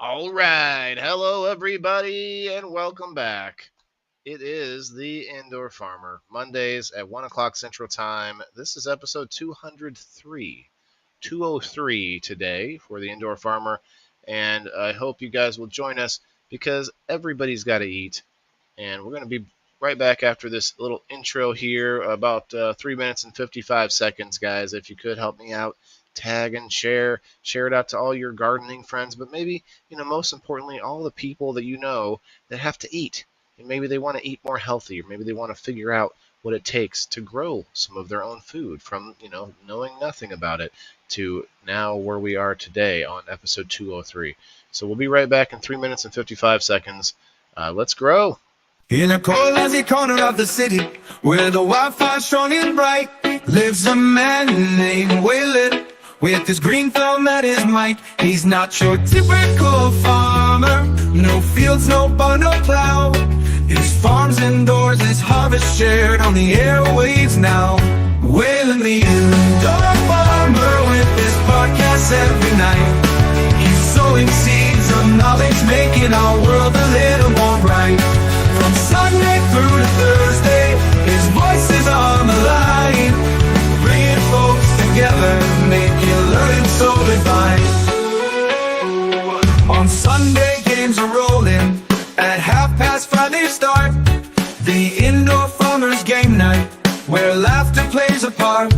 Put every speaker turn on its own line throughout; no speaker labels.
All right. Hello, everybody, and welcome back. It is the Indoor Farmer, Mondays at 1 o'clock Central Time. This is episode 203. 203 today for the Indoor Farmer, and I hope you guys will join us because everybody's got to eat. And we're going to be right back after this little intro here, about 3 minutes and 55 seconds, guys. If you could help me out, tag and share it out to all your gardening friends, but maybe, most importantly, all the people that you know that have to eat. And maybe they want to eat more healthy, or maybe they want to figure out what it takes to grow some of their own food from, knowing nothing about it to now where we are today on episode 203. So we'll be right back in 3 minutes and 55 seconds. Let's grow.
In a cold, lazy corner of the city, where the wildfire's strong and bright, lives a man named Waylon, with his green thumb at his mic. He's not your typical farmer, no fields, no barn, no plow. His farm's indoors, his harvest shared on the airwaves now. Waylon the indoor farmer, with his podcast every night. He's sowing seeds of knowledge, making our world a little more bright. From Sunday through to Thursday, his voice is on the line, bringing folks together, making learning so divine. On Sunday, games are rolling, at 5:30 they start. The Indoor Farmers Game Night, where laughter plays a part.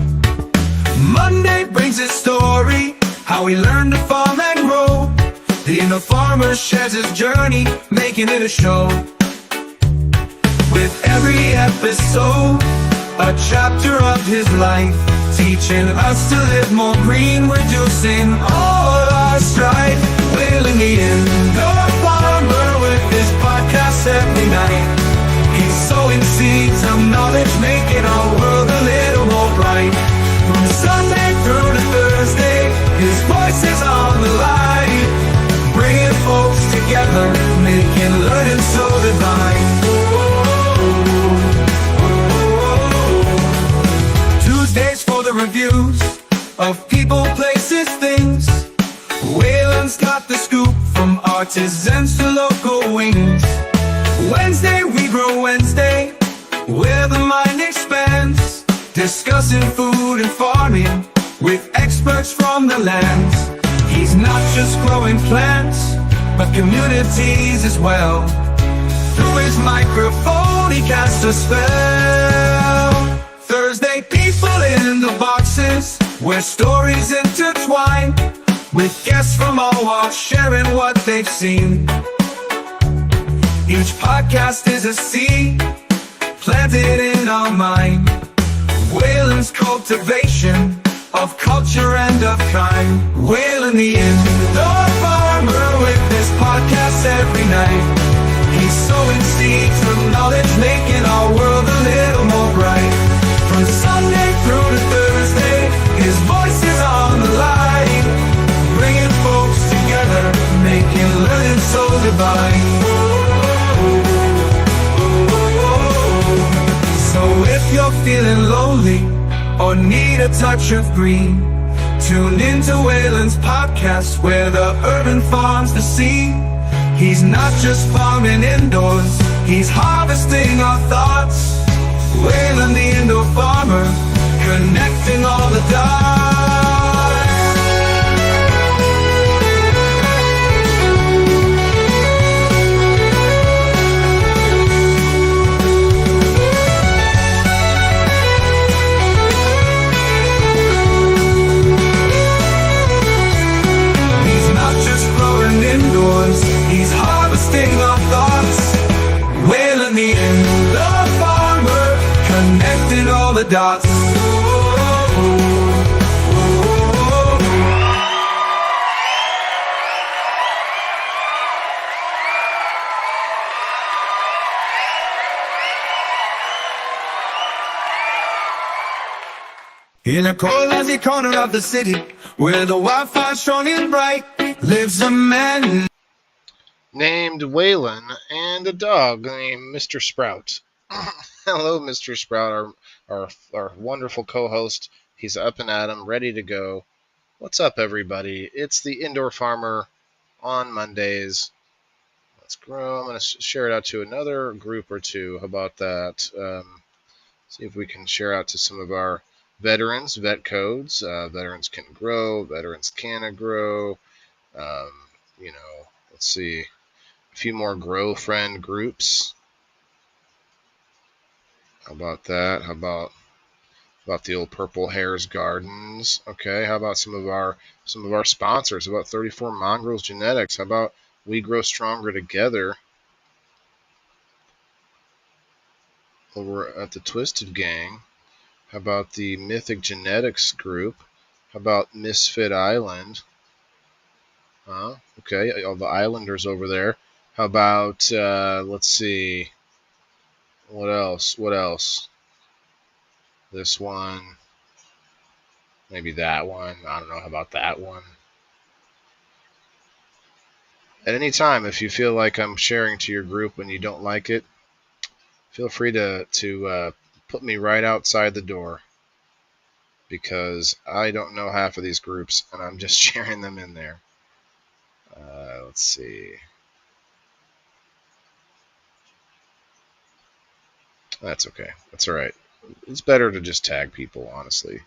Monday brings his story, how he learned to farm and grow. The Indoor Farmer shares his journey, making it a show. With every episode, a chapter of his life, teaching us to live more green, reducing all our strife. Waylon the Indoor Farmer, with his podcast every night. He's sowing seeds of knowledge, making our world a little more bright. From Sunday through to Thursday, his voice is on the line, bringing folks together, making learning so divine. Tuesdays for the reviews of people, places, things. Waylon's got the scoop, from artisans to local wings. Wednesday we grow Wednesday, where the mind expands, discussing food and farming with experts from the lands. He's not just growing plants, but communities as well. Through his microphone he casts a spell. Thursday, people in the boxes, where stories intertwine, with guests from all walks sharing what they've seen. Each podcast is a seed planted in our mind. Waylon's cultivation of culture and of kind. Waylon the Indoor Farmer, with his podcast every night. He's sowing seeds of knowledge, making our world a little more bright. From Sunday through to Thursday, his voice is on the line, bringing folks together, making learning so divine. So if you're feeling lonely or need a touch of green, tune into Waylon's podcast, where the urban farms the sea. He's not just farming indoors, he's harvesting our thoughts. Waylon the Indoor Farmer, connecting all the dots. He's not just growing indoors, he's harvesting our thoughts. Waylon the Indoor Farmer, connecting all the dots. In a cold, lazy corner of the city, where the wildfire's strong and bright, lives a man
named Waylon and a dog named Mr. Sprout. Hello, Mr. Sprout, our wonderful co-host. He's up and at 'em, ready to go. What's up, everybody? It's the Indoor Farmer on Mondays. Let's grow. I'm going to share it out to another group or two. How about that? See if we can share out to some of our veterans, vet codes. Veterans can grow. Veterans can grow. Um, let's see. A few more grow friend groups. How about that? How about the old Purple Hares Gardens? Okay. How about some of our sponsors? How about 34 Mongrels Genetics? How about We Grow Stronger Together over at the Twisted Gang? How about the Mythic Genetics group? How about Misfit Island? Huh? Okay, all the Islanders over there. How about let's see, what else? What else? This one, maybe that one. I don't know. How about that one? At any time, if you feel like I'm sharing to your group and you don't like it, feel free to put me right outside the door, because I don't know half of these groups and I'm just sharing them in there. Let's see. That's okay. That's all right. It's better to just tag people, honestly.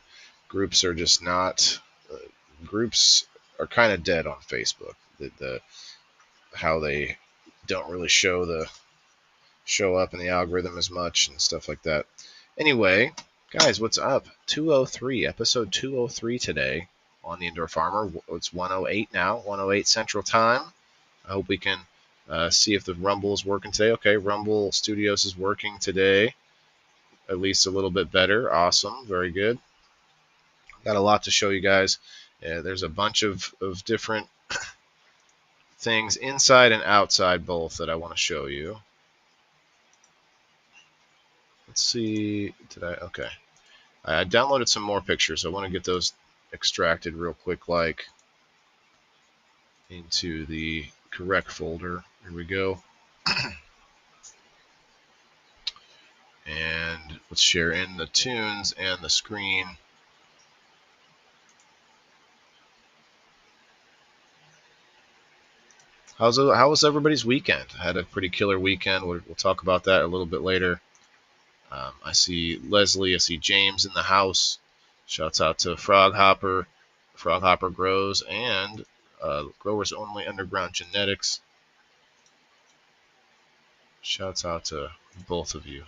Groups are just not. Uh, Groups are kind of dead on Facebook. The how they don't really show up in the algorithm as much and stuff like that. Anyway, guys, what's up? 203, episode 203 today on the Indoor Farmer. It's 108 now, 108 Central Time. I hope we can see if the Rumble is working today. Okay, Rumble Studios is working today, at least a little bit better. Awesome, very good. Got a lot to show you guys. There's a bunch of different things inside and outside both that I want to show you. Let's see. Did I? Okay. I downloaded some more pictures. I want to get those extracted real quick, like into the correct folder. Here we go. And let's share in the tunes and the screen. How was everybody's weekend? I had a pretty killer weekend. We'll talk about that a little bit later. I see Leslie. I see James in the house. Shouts out to Frog Hopper. Frog Hopper Grows and Growers Only Underground Genetics. Shouts out to both of you.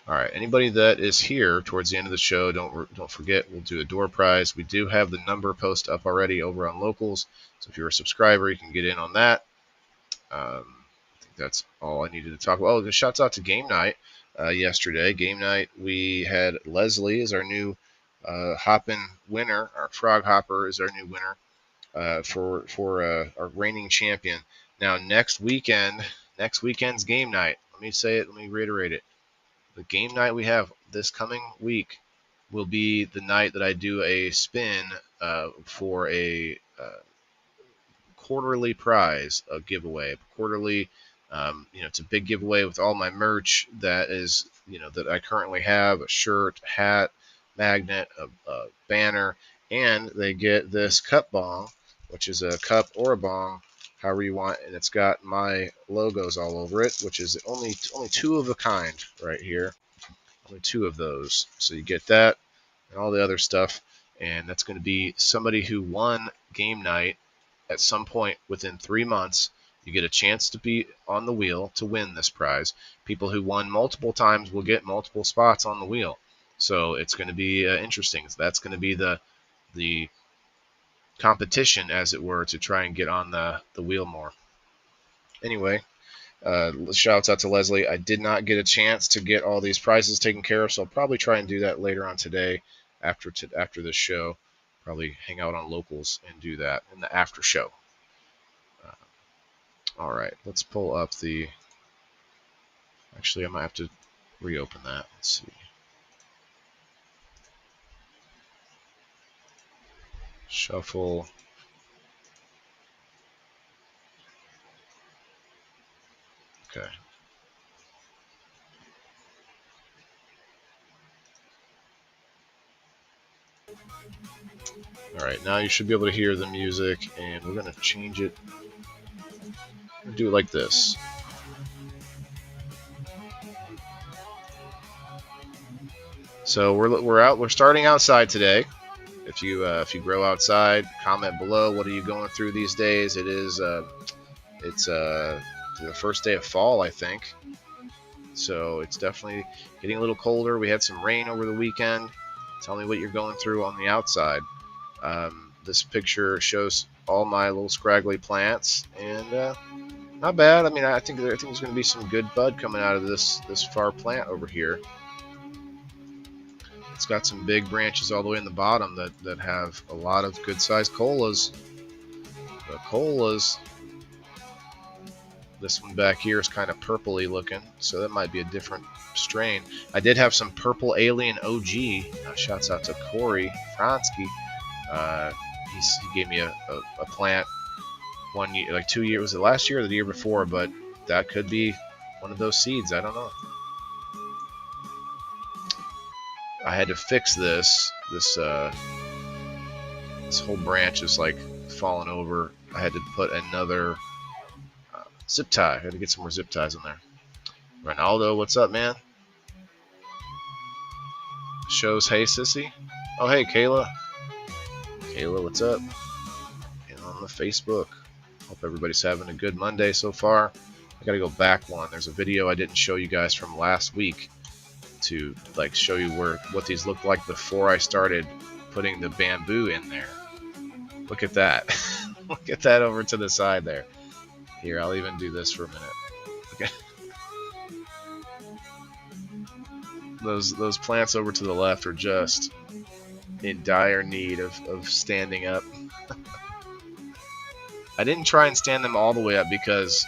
All right, anybody that is here towards the end of the show, don't forget, we'll do a door prize. We do have the number post up already over on Locals, so if you're a subscriber, you can get in on that. I think that's all I needed to talk about. Oh, shouts out to Game Night yesterday. Game Night, we had Leslie as our new Hoppin' winner. Our Frog Hopper is our new winner for our reigning champion. Now, next weekend's Game Night. Let me say it. Let me reiterate it. The game night we have this coming week will be the night that I do a spin for a quarterly prize, a giveaway. Quarterly, it's a big giveaway with all my merch that is, that I currently have: a shirt, hat, magnet, a banner, and they get this cup bong, which is a cup or a bong, however you want, and it's got my logos all over it, which is only two of a kind right here. Only two of those. So you get that and all the other stuff, and that's going to be somebody who won game night at some point within 3 months. You get a chance to be on the wheel to win this prize. People who won multiple times will get multiple spots on the wheel. So it's going to be interesting. So that's going to be the competition, as it were, to try and get on the wheel more. Anyway, shouts out to Leslie. I did not get a chance to get all these prizes taken care of, so I'll probably try and do that later on today after this show. Probably hang out on Locals and do that in the after show. All right, let's pull up the. Actually, I might have to reopen that. Let's see. Shuffle. Okay. Alright, now you should be able to hear the music, and we're going to change it. Do it like this. So we're starting outside today. If you grow outside, comment below. What are you going through these days? It's the first day of fall, I think. So it's definitely getting a little colder. We had some rain over the weekend. Tell me what you're going through on the outside. This picture shows all my little scraggly plants, and not bad. I mean, I think there's going to be some good bud coming out of this far plant over here. It's got some big branches all the way in the bottom that have a lot of good-sized colas. The colas. This one back here is kind of purpley looking, so that might be a different strain. I did have some purple alien OG. Shouts out to Corey Fransky. He gave me a plant 1 year, like 2 years. Was it last year or the year before? But that could be one of those seeds. I don't know. I had to fix this. This whole branch is like falling over. I had to put another zip tie. I had to get some more zip ties in there. Ronaldo, what's up, man? Shows, hey, sissy. Oh, hey, Kayla. Kayla, what's up? And on the Facebook. Hope everybody's having a good Monday so far. I gotta go back one. There's a video I didn't show you guys from last week to like show you what these looked like before I started putting the bamboo in there. Look at that. Look at that over to the side there. Here, I'll even do this for a minute. Okay. Those plants over to the left are just in dire need of standing up. I didn't try and stand them all the way up because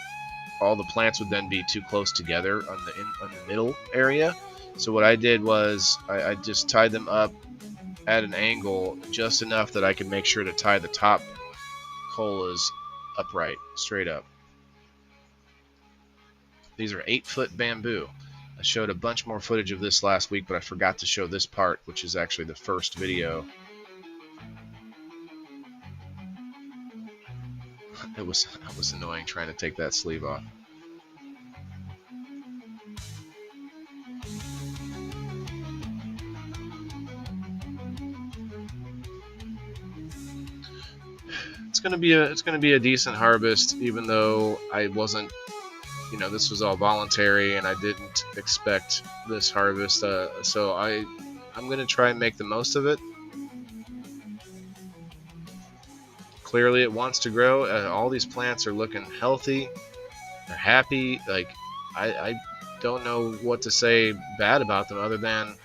all the plants would then be too close together on the middle area. So what I did was I just tied them up at an angle just enough that I could make sure to tie the top colas upright, straight up. These are 8-foot bamboo. I showed a bunch more footage of this last week, but I forgot to show this part, which is actually the first video. It was annoying trying to take that sleeve off. It's gonna be a decent harvest, even though I wasn't, you know, this was all voluntary and I didn't expect this harvest. So I'm gonna try and make the most of it. Clearly, it wants to grow. All these plants are looking healthy. They're happy. Like I don't know what to say bad about them other than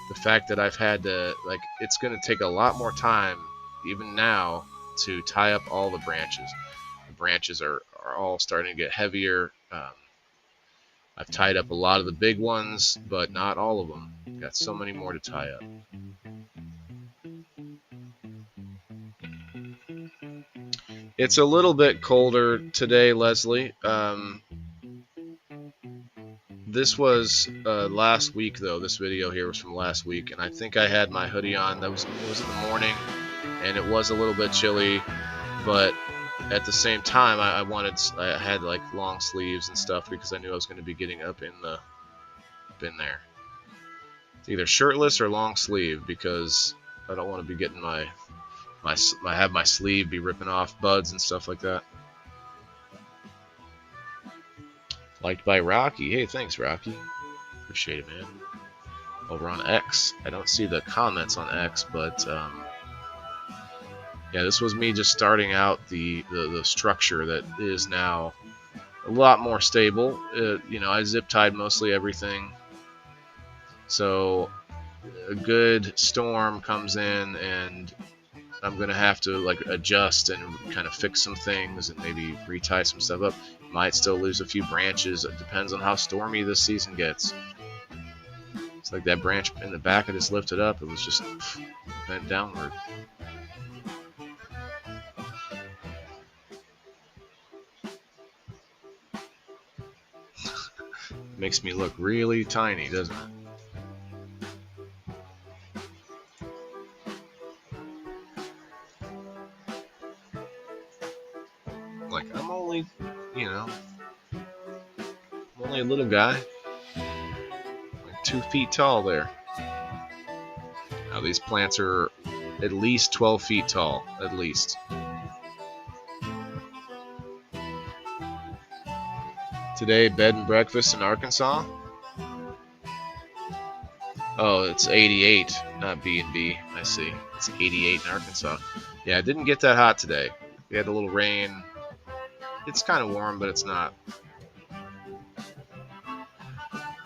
the fact that I've had to, like, it's gonna take a lot more time, even now, to tie up all the branches. The branches are all starting to get heavier. I've tied up a lot of the big ones, but not all of them. Got so many more to tie up. It's a little bit colder today, Leslie. This was last week, though. This video here was from last week, and I think I had my hoodie on. It was in the morning, and it was a little bit chilly, but at the same time, I had like long sleeves and stuff because I knew I was going to be getting up in there. It's either shirtless or long sleeve because I don't want to be getting I have my sleeve be ripping off buds and stuff like that. Liked by Rocky. Hey, thanks, Rocky. Appreciate it, man. Over on X. I don't see the comments on X, but yeah, this was me just starting out the structure that is now a lot more stable. You know, I zip tied mostly everything. So a good storm comes in and I'm going to have to like adjust and kind of fix some things and maybe retie some stuff up. Might still lose a few branches. It depends on how stormy this season gets. It's like that branch in the back I just lifted up. It was just bent downward. Makes me look really tiny, doesn't it? Like, I'm only, you know, I'm only a little guy, like 2 feet tall there. Now these plants are at least 12 feet tall, at least. Today, bed and breakfast in Arkansas. Oh, it's 88, not B&B. I see. It's 88 in Arkansas. Yeah, it didn't get that hot today. We had a little rain. It's kind of warm, but it's not.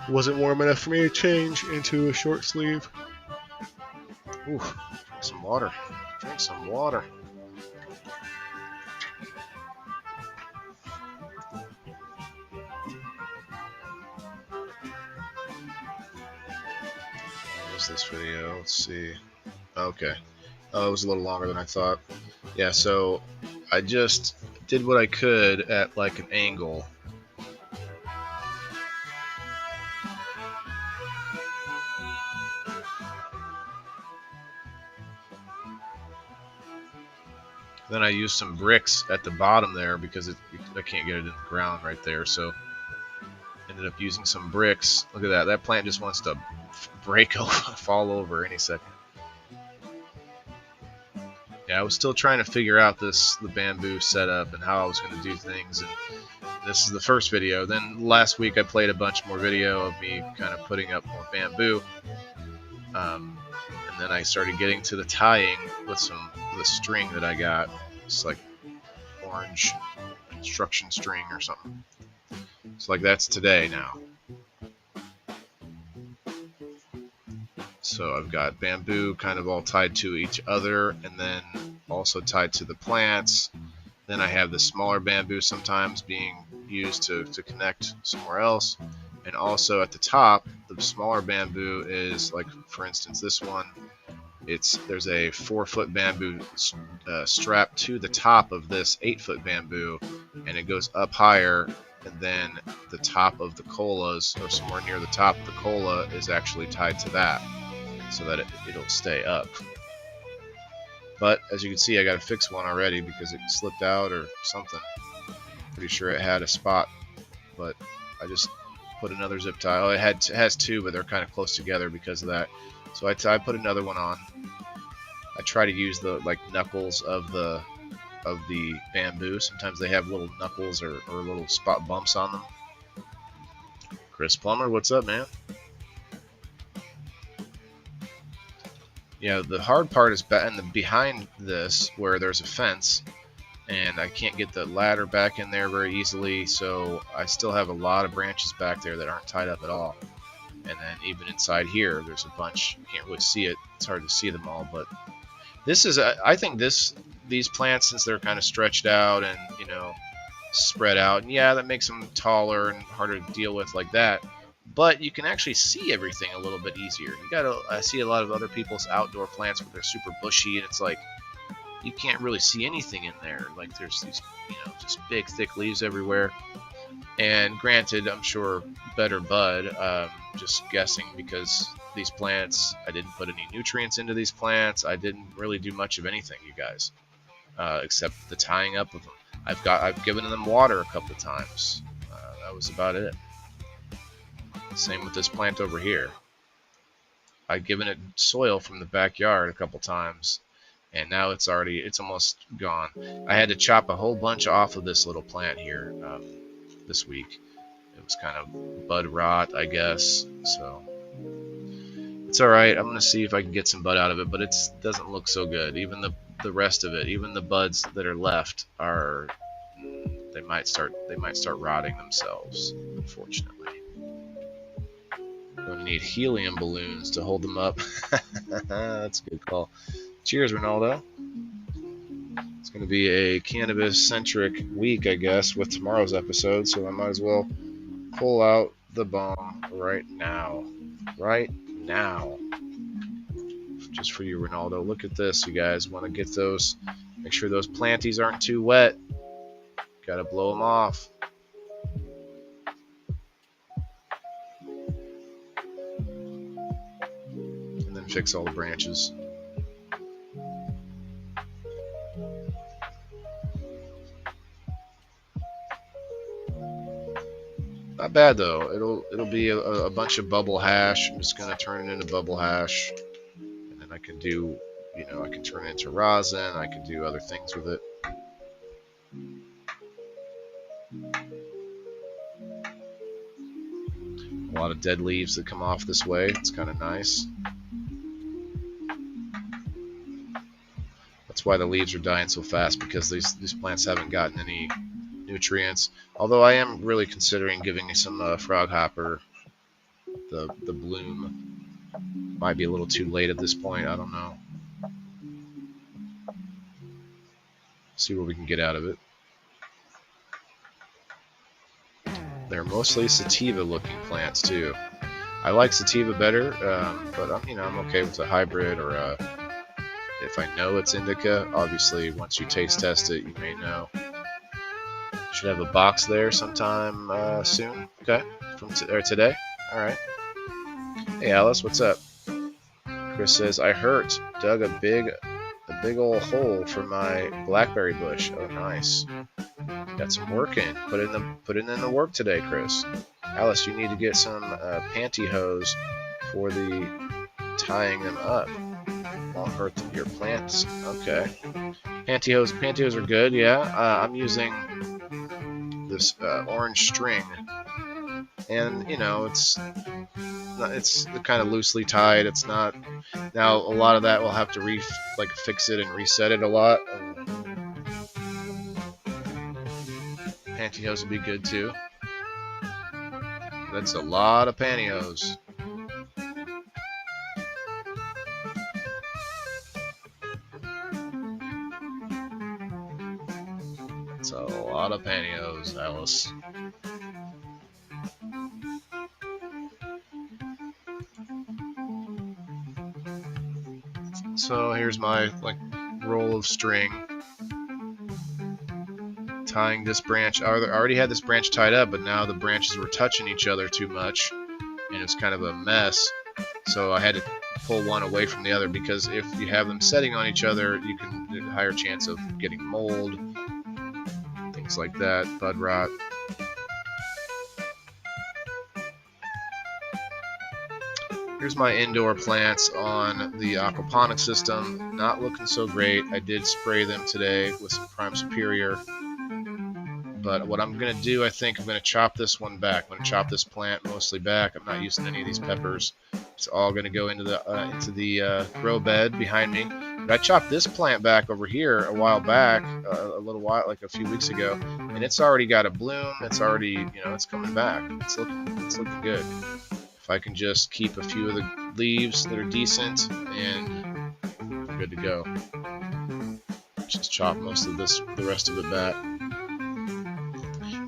It wasn't warm enough for me to change into a short sleeve. Ooh, drink some water. Drink some water. What was this video? Let's see. Okay. Oh, it was a little longer than I thought. Yeah, so I just did what I could at like an angle. Then I used some bricks at the bottom there because I can't get it in the ground right there. So ended up using some bricks. Look at that. That plant just wants to break over, fall over any second. Yeah, I was still trying to figure out the bamboo setup and how I was going to do things. And this is the first video. Then last week I played a bunch more video of me kind of putting up more bamboo. And then I started getting to the tying with the string that I got. It's like orange construction string or something. So like that's today now. So I've got bamboo kind of all tied to each other and then also tied to the plants. Then I have the smaller bamboo sometimes being used to connect somewhere else. And also at the top, the smaller bamboo is like, for instance, this one. There's a 4-foot bamboo strapped to the top of this 8-foot bamboo, and it goes up higher. And then the top of the colas, or somewhere near the top of the cola, is actually tied to that, so that it'll stay up. But as you can see, I got to fix one already because it slipped out or something. Pretty sure it had a spot, but I just put another zip tie. Oh, it has 2, but they're kind of close together because of that. So I put another one on. I try to use the knuckles of the bamboo. Sometimes they have little knuckles or little spot bumps on them. Chris Plummer, what's up, man? Yeah, the hard part is behind this where there's a fence, and I can't get the ladder back in there very easily, so I still have a lot of branches back there that aren't tied up at all. And then even inside here, there's a bunch. You can't really see it. It's hard to see them all, but this is, I think these plants, since they're kind of stretched out and, spread out, and yeah, that makes them taller and harder to deal with like that. But you can actually see everything a little bit easier. I see a lot of other people's outdoor plants where they're super bushy, and it's like you can't really see anything in there. Like there's these, just big, thick leaves everywhere. And granted, I'm sure better bud. Just guessing because these plants, I didn't put any nutrients into these plants. I didn't really do much of anything, you guys, except the tying up of them. I've given them water a couple of times. That was about it. Same with this plant over here. I've given it soil from the backyard a couple times, and now it's almost gone. I had to chop a whole bunch off of this little plant here this week. It was kind of bud rot, I guess, so it's alright. I'm going to see if I can get some bud out of it, but it doesn't look so good. Even the rest of it, even the buds that are left they might start rotting themselves, unfortunately. Going to need helium balloons to hold them up. That's a good call. Cheers, Ronaldo. It's going to be a cannabis-centric week, I guess, with tomorrow's episode, so I might as well pull out the bomb right now. Right now. Just for you, Ronaldo. Look at this, you guys. Want to get those, make sure those planties aren't too wet. Got to blow them off. And then fix all the branches. Not bad though. It'll be a bunch of bubble hash. I'm just gonna turn it into bubble hash, and then I can do, I can turn it into rosin. I can do other things with it. A lot of dead leaves that come off this way. It's kind of nice. That's why the leaves are dying so fast, because these plants haven't gotten any nutrients. Although I am really considering giving some frog hopper the bloom. Might be a little too late at this point. I don't know. See what we can get out of it. They're mostly sativa-looking plants too. I like sativa better, but I'm okay with a hybrid or if I know it's indica. Obviously, once you taste test it, you may know. Should have a box there sometime soon. Okay, from today. All right. Hey Alice, what's up? Chris says I dug a big old hole for my blackberry bush. Oh, nice. Got some work in. Put in the work today, Chris. Alice, you need to get some pantyhose for the tying them up. Won't hurt your plants. Okay. Pantyhose are good. Yeah. I'm using this orange string, and it's kind of loosely tied. It's not. Now a lot of that will have to fix it and reset it a lot. Pantyhose would be good too. That's a lot of pantyhose. It's a lot of pantyhose, Alice. So here's my roll of string. Tying this branch. I already had this branch tied up, but now the branches were touching each other too much, and it's kind of a mess. So I had to pull one away from the other, because if you have them setting on each other, you can have a higher chance of getting mold, things like that, bud rot. Here's my indoor plants on the aquaponics system. Not looking so great. I did spray them today with some Prime Superior. But what I'm going to do, I think I'm going to chop this one back. I'm going to chop this plant mostly back. I'm not using any of these peppers. It's all going to go into the grow bed behind me. But I chopped this plant back over here a while back, like a few weeks ago, and it's already got a bloom. It's already, it's coming back. It's looking good. If I can just keep a few of the leaves that are decent, and I'm good to go. Just chop most of the rest of it back.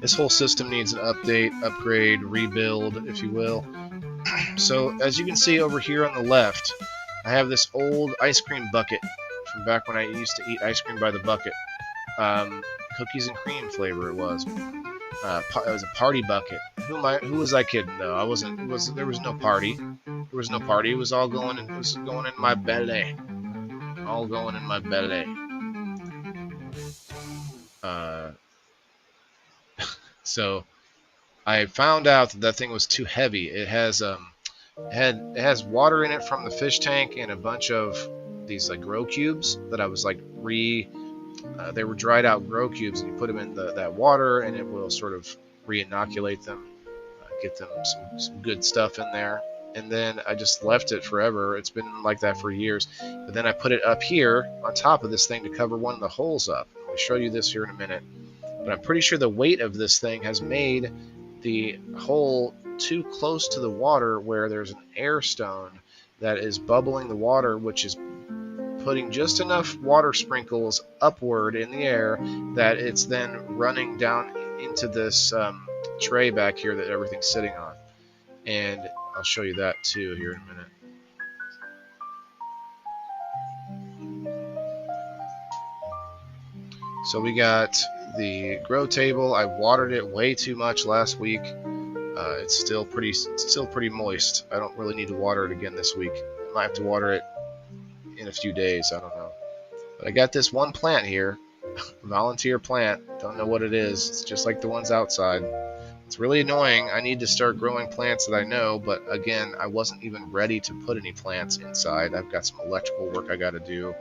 This whole system needs an update, upgrade, rebuild, if you will. So as you can see over here on the left, I have this old ice cream bucket from back when I used to eat ice cream by the bucket. Cookies and cream flavor it was. It was a party bucket. Who was I kidding though? I wasn't. There was no party. There was no party. It was all going. It was going in my belly. All going in my belly. So I found out that thing was too heavy. It has it has water in it from the fish tank and a bunch of these grow cubes that I was they were dried out grow cubes, and you put them in that water and it will sort of re-inoculate them, get them some good stuff in there. And then I just left it forever. It's been like that for years. But then I put it up here on top of this thing to cover one of the holes up. I'll show you this here in a minute. But I'm pretty sure the weight of this thing has made the hole too close to the water, where there's an air stone that is bubbling the water, which is putting just enough water sprinkles upward in the air that it's then running down into this tray back here that everything's sitting on. And I'll show you that too here in a minute. So we got the grow table. I watered it way too much last week. It's still pretty moist. I don't really need to water it again this week. I might have to water it in a few days. I don't know. But I got this one plant here, volunteer plant. Don't know what it is. It's just like the ones outside. It's really annoying. I need to start growing plants that I know, but again, I wasn't even ready to put any plants inside. I've got some electrical work I got to do.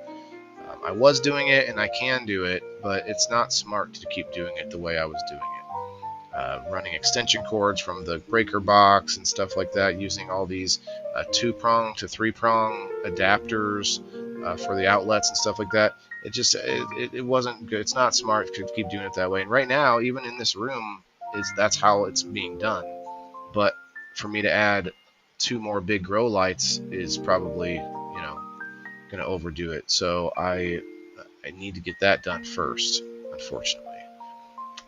I was doing it, and I can do it, but it's not smart to keep doing it the way I was doing it. Running extension cords from the breaker box and stuff like that, using all these 2-prong to 3-prong adapters for the outlets and stuff like that. It wasn't good. It's not smart to keep doing it that way. And right now, even in this room, that's how it's being done. But for me to add 2 more big grow lights is probably going to overdo it. So I need to get that done first, unfortunately.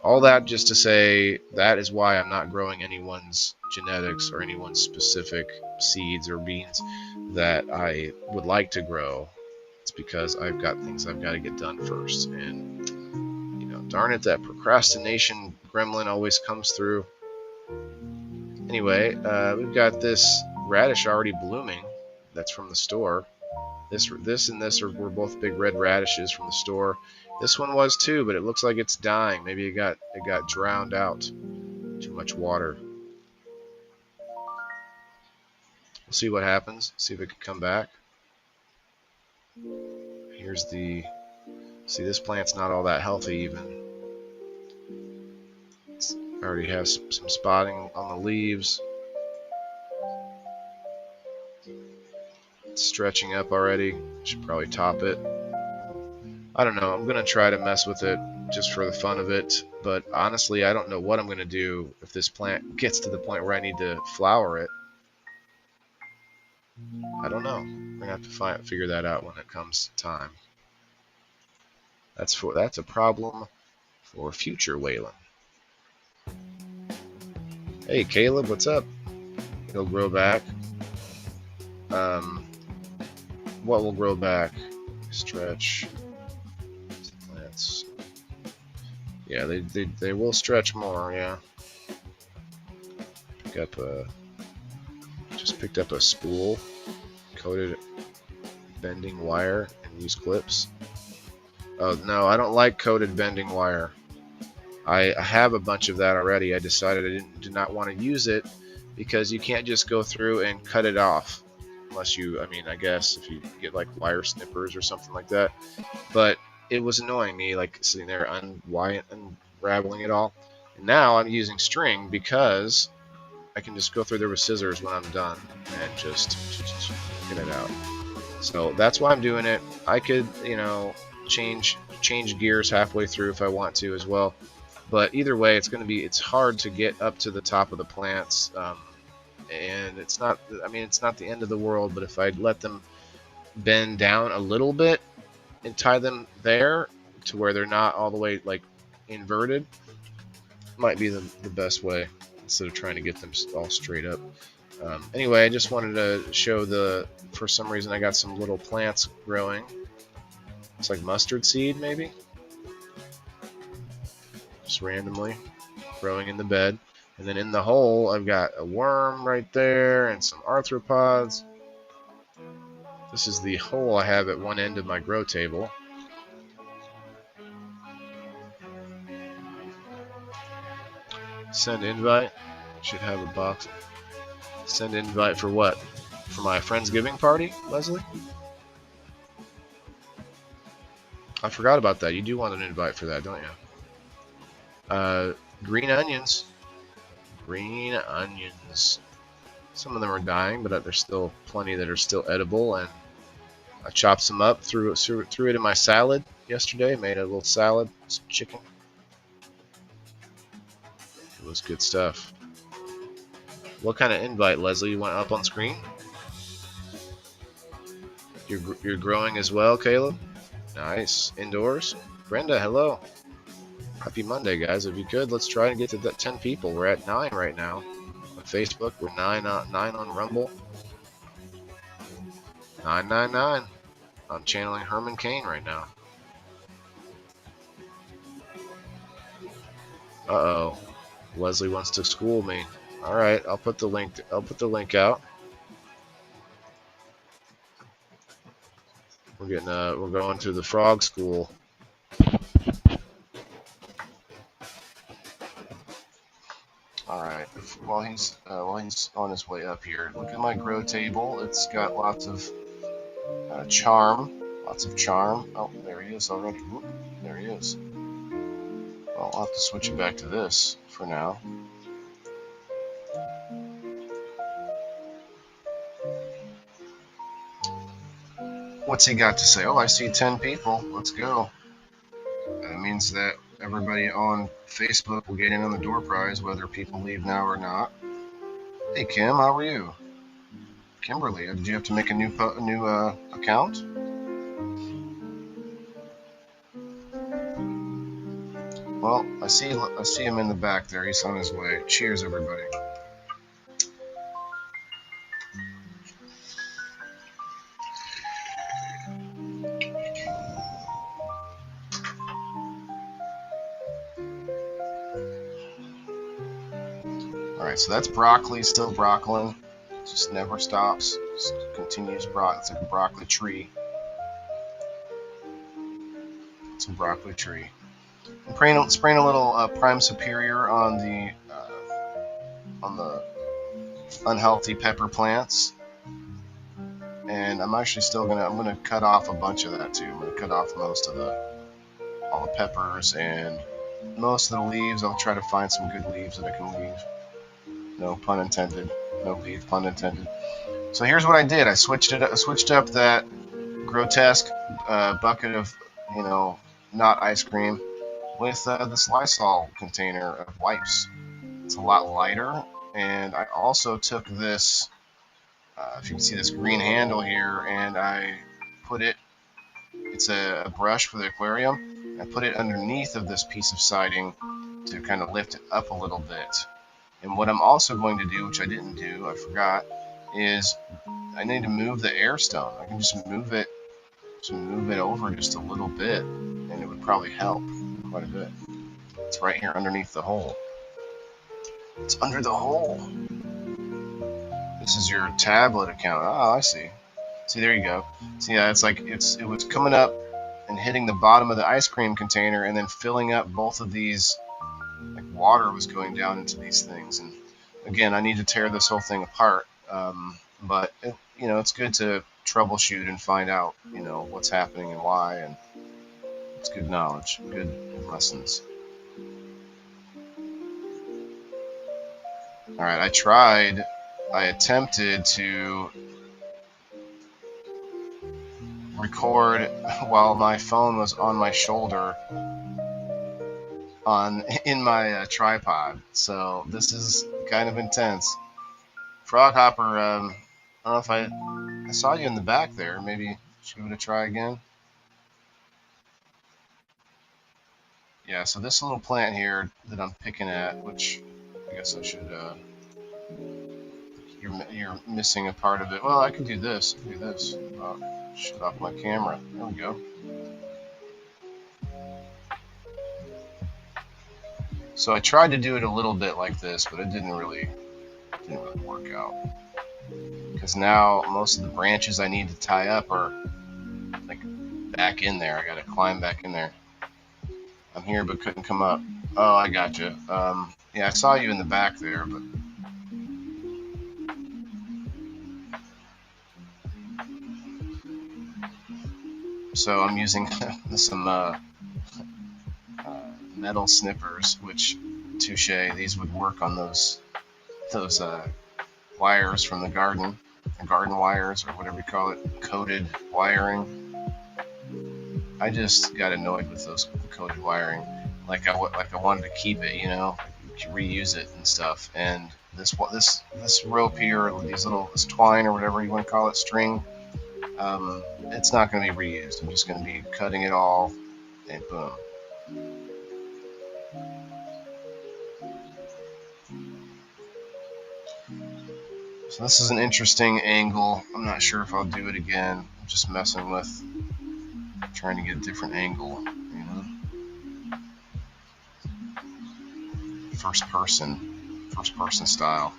All that just to say that is why I'm not growing anyone's genetics or anyone's specific seeds or beans that I would like to grow. It's because I've got things I've got to get done first. And, darn it, that procrastination gremlin always comes through. Anyway, we've got this radish already blooming. That's from the store. This and this were both big red radishes from the store. This one was too, but it looks like it's dying. Maybe it got drowned out. Too much water. We'll see what happens. See if it can come back. See, this plant's not all that healthy even. I already have some spotting on the leaves. It's stretching up already. Should probably top it. I don't know. I'm going to try to mess with it just for the fun of it. But honestly, I don't know what I'm going to do if this plant gets to the point where I need to flower it. I don't know. I'm going to have to figure that out when it comes time. That's a problem for future Waylon. Hey, Caleb, what's up? It'll grow back. What will grow back? Stretch. Plants. Yeah, they will stretch more. Yeah. Just picked up a spool, coated bending wire, and use clips. Oh no, I don't like coated bending wire. I have a bunch of that already. I decided I did not want to use it because you can't just go through and cut it off. Unless I guess if you get like wire snippers or something like that. But it was annoying me, like sitting there unraveling it all. And now I'm using string because I can just go through there with scissors when I'm done and just get it out. So that's why I'm doing it. I could, change gears halfway through if I want to as well. But either way, it's hard to get up to the top of the plants. And it's not the end of the world, but if I let them bend down a little bit and tie them there to where they're not all the way like inverted, might be the best way instead of trying to get them all straight up. Anyway, I just wanted to show for some reason I got some little plants growing. It's like mustard seed maybe, just randomly growing in the bed. And then in the hole, I've got a worm right there and some arthropods. This is the hole I have at one end of my grow table. Send invite. Should have a box. Send invite for what? For my Friendsgiving party, Leslie? I forgot about that. You do want an invite for that, don't you? Green onions. Green onions. Some of them are dying, but there's still plenty that are still edible. And I chopped some up, threw it in my salad yesterday. Made a little salad, some chicken. It was good stuff. What kind of invite, Leslie? You want up on screen? You're growing as well, Caleb? Nice. Indoors? Brenda, hello. Happy Monday, guys. If you could, let's try and get to that 10 people. We're at 9 right now on Facebook. We're 9 on Rumble. 999. I'm channeling Herman Cain right now. Uh-oh. Leslie wants to school me. All right, I'll put the link out. We're going to the frog school. All right. While he's on his way up here, look at my grow table. It's got lots of charm. Lots of charm. Oh, there he is already. Whoop, there he is. Well, I'll have to switch it back to this for now. What's he got to say? Oh, I see 10 people. Let's go. That means that everybody on Facebook will get in on the door prize, whether people leave now or not. Hey, Kim, how are you? Kimberly, did you have to make a new account? Well, I see him in the back there. He's on his way. Cheers, everybody. All right, so that's broccoli, still broccoli. Just never stops. Just continues broccoli. It's like a broccoli tree. It's a broccoli tree. I'm spraying a little Prime Superior on the unhealthy pepper plants, and I'm actually still gonna cut off a bunch of that too. I'm gonna cut off most of all the peppers and most of the leaves. I'll try to find some good leaves that I can leave. No pun intended. No leaf pun intended. So here's what I did. I switched up that grotesque bucket of not ice cream with this Lysol container of wipes. It's a lot lighter, and I also took this. If you can see this green handle here, and I put it. It's a brush for the aquarium. I put it underneath of this piece of siding to kind of lift it up a little bit. And what I'm also going to do, which I didn't do, I forgot, is I need to move the air stone. I can just move it over just a little bit, and it would probably help quite a bit. It's right here underneath the hole. It's under the hole. This is your tablet account. Oh, I see. See, there you go. See, yeah, it's like it was coming up and hitting the bottom of the ice cream container, and then filling up both of these. Like water was going down into these things, and again, I need to tear this whole thing apart. But it's good to troubleshoot and find out, what's happening and why, and it's good knowledge, good lessons. All right, I attempted to record while my phone was on my shoulder in my tripod, so this is kind of intense. Froghopper, I don't know if I saw you in the back there. Maybe should give it a try again. Yeah, so this little plant here that I'm picking at, which I guess I should. You're missing a part of it. Well, I can do this. Shut off my camera. There we go. So I tried to do it a little bit like this, but it didn't really work out. Because now most of the branches I need to tie up are like back in there. I gotta climb back in there. I'm here but couldn't come up. Oh, I gotcha. Yeah, I saw you in the back there, but so I'm using some metal snippers, which touche, these would work on those wires from the garden wires, or whatever you call it, coated wiring. I just got annoyed with those coated wiring. Like I wanted to keep it, reuse it and stuff. And this rope here, this twine or whatever you want to call it, string, it's not going to be reused. I'm just going to be cutting it all, and boom. So this is an interesting angle. I'm not sure if I'll do it again. I'm just messing with trying to get a different angle, First person style.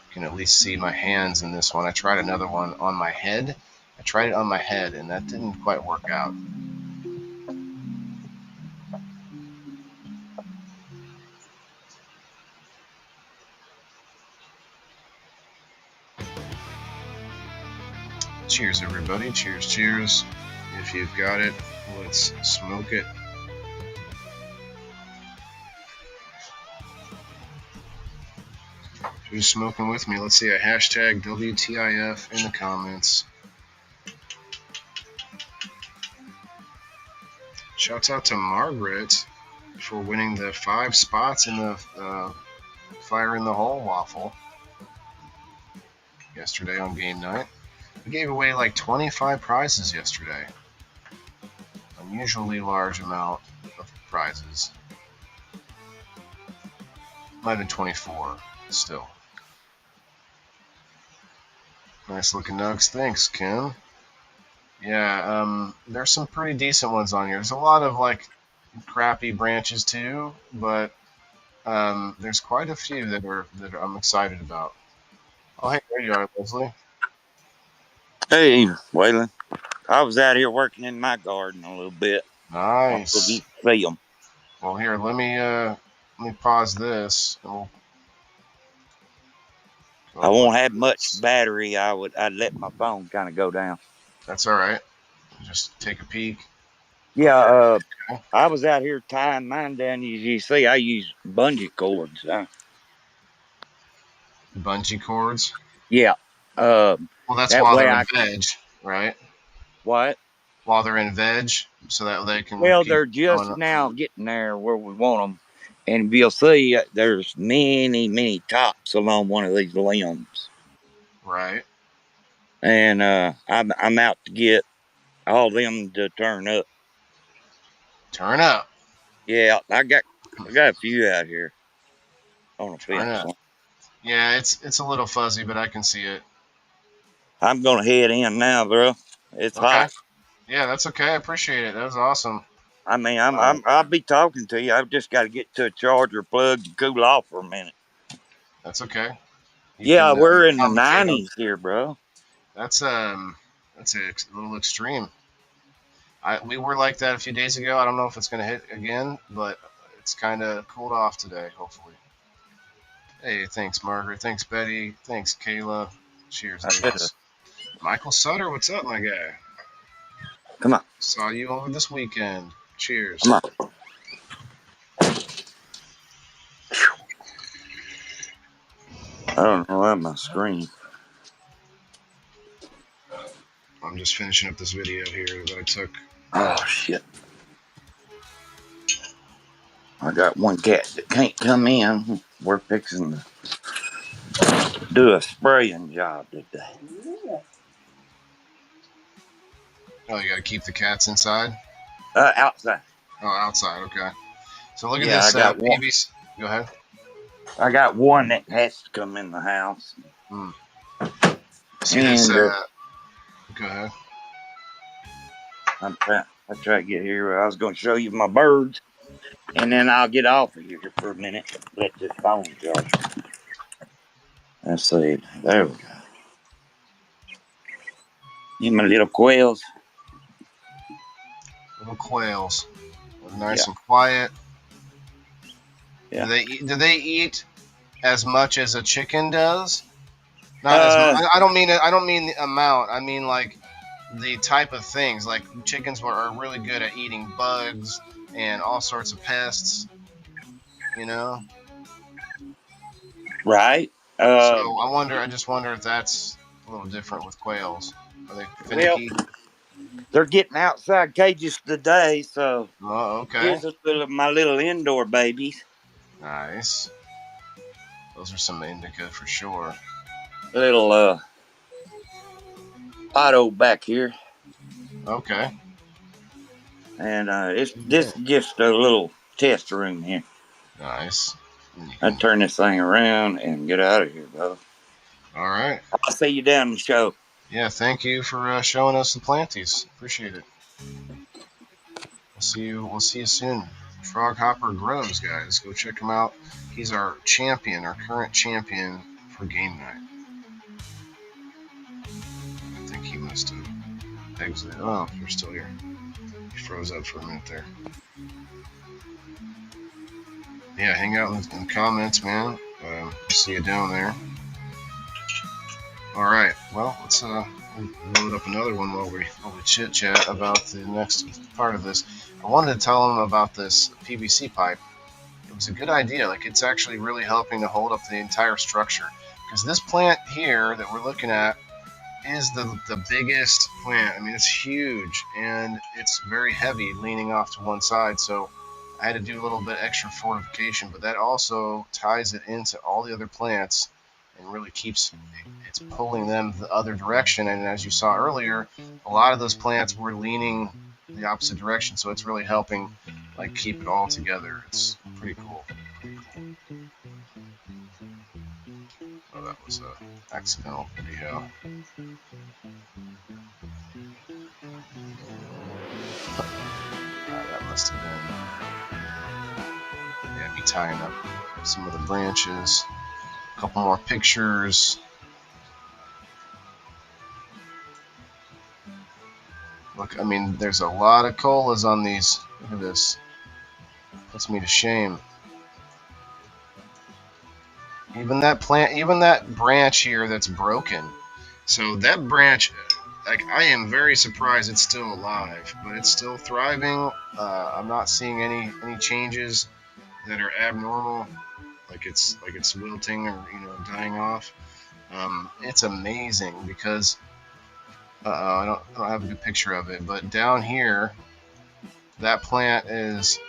You can at least see my hands in this one. I tried another one on my head. And that didn't quite work out. Cheers, everybody. Cheers, cheers. If you've got it, let's smoke it. Who's smoking with me? Let's see a hashtag WTIF in the comments. Shouts out to Margaret for winning the 5 spots in the Fire in the Hole waffle yesterday on game night. We gave away like 25 prizes yesterday. Unusually large amount of prizes. Might have been 24 still. Nice looking nugs. Thanks, Kim. Yeah, there's some pretty decent ones on here. There's a lot of like crappy branches too, but there's quite a few that I'm excited about. Oh, hey, there you are, Leslie.
Hey, Waylon. I was out here working in my garden a little bit. I don't know if you
Nice.
see them.
Well, here, let me pause this, and we'll go
I
look
won't
at
have much
this.
battery. I'd let my phone kind of go down.
That's all right. Just take a peek.
Yeah,
Okay.
I was out here tying mine down. As you see, I use bungee cords.
Bungee cords.
Yeah.
Well, that's
That
while
way
they're in
I
veg, right?
what?
While they're in veg, so that they can
Well,
keep
they're
going
just
up.
now getting there where we want them, and you'll see there's many tops along one of these limbs,
Right.
and I'm out to get all them to turn up.
Turn up.
Yeah, I got a few out here on a
Turn
fence.
up. Yeah, it's a little fuzzy, but I can see it.
I'm gonna head in now, bro. It's
Okay.
hot.
Yeah, that's okay. I appreciate it. That was awesome.
I mean,
Uh,
I'll be talking to you. I've just got to get to a charger plug to cool off for a minute.
that's okay. You
Yeah,
can
we're in the
commentate on.
'90s here, bro.
That's that's a little extreme. We were like that a few days ago. I don't know if it's gonna hit again, but it's kind of cooled off today. Hopefully. Hey, thanks Margaret. Thanks Betty. Thanks Kayla. Cheers, ladies. Michael Sutter, what's up, my guy?
Come on,
Saw you over this weekend.
come
Cheers.
on. I don't know about my screen.
I'm just finishing up this video here that I took.
Oh shit! I got one cat that can't come in. We're fixing to do a spraying job today.
Oh, you gotta keep the cats inside.
Outside.
Oh, outside. Okay. So look at
Yeah, I
this
got one.
baby. Go ahead.
I got one that has to come in the house,
Hmm. See this?
and
Go ahead.
I try to get here. I was going to show you my birds, and then I'll get off of here for a minute. Let this phone charge. Let's see. There we go. You my little quails.
Little quails. They're nice
Yeah,
and quiet.
yeah.
Do they eat as much as a chicken does? Not as much.
Uh,
I don't mean it. I don't mean the amount. I mean like the type of things. Like chickens are really good at eating bugs and all sorts of pests. You know.
right.
So
Um,
I just wonder if that's a little different with quails. Are they
well,
finicky?
they're getting outside cages today, so
Oh, okay.
here's my little indoor babies.
Nice. Those are some indica for sure.
Little Otto back here,
Okay.
and it's this is just a little test room here.
Nice.
I turn this thing around and get out of here, bro.
All right.
I'll see you down the show.
Yeah, thank you for showing us the planties. Appreciate it. We'll see you soon. Frog Hopper Grows, guys. Go check him out. He's our champion, our current champion for game night. I think he must have exited. Oh, you're still here. He froze up for a minute there. Yeah, hang out in the comments, man. See you down there. All right. Well, let's load up another one while we chit chat about the next part of this. I wanted to tell them about this PVC pipe. It was a good idea. Like, it's actually really helping to hold up the entire structure. Because this plant here that we're looking at is the biggest plant. I mean, it's huge and it's very heavy, leaning off to one side. So I had to do a little bit extra fortification, but that also ties it into all the other plants and really keeps it's pulling them the other direction. And as you saw earlier, a lot of those plants were leaning the opposite direction, so it's really helping like keep it all together. It's pretty cool. Oh, that was a accidental video. That must have been, yeah, me tying up some of the branches. A couple more pictures. Look, I mean, there's a lot of colas on these. Look at this. Puts me to shame. Even that plant, even that branch here that's broken. So that branch, like, I am very surprised it's still alive, but it's still thriving. I'm not seeing any changes that are abnormal, like it's wilting or dying off. It's amazing because I don't have a good picture of it, but down here, that plant is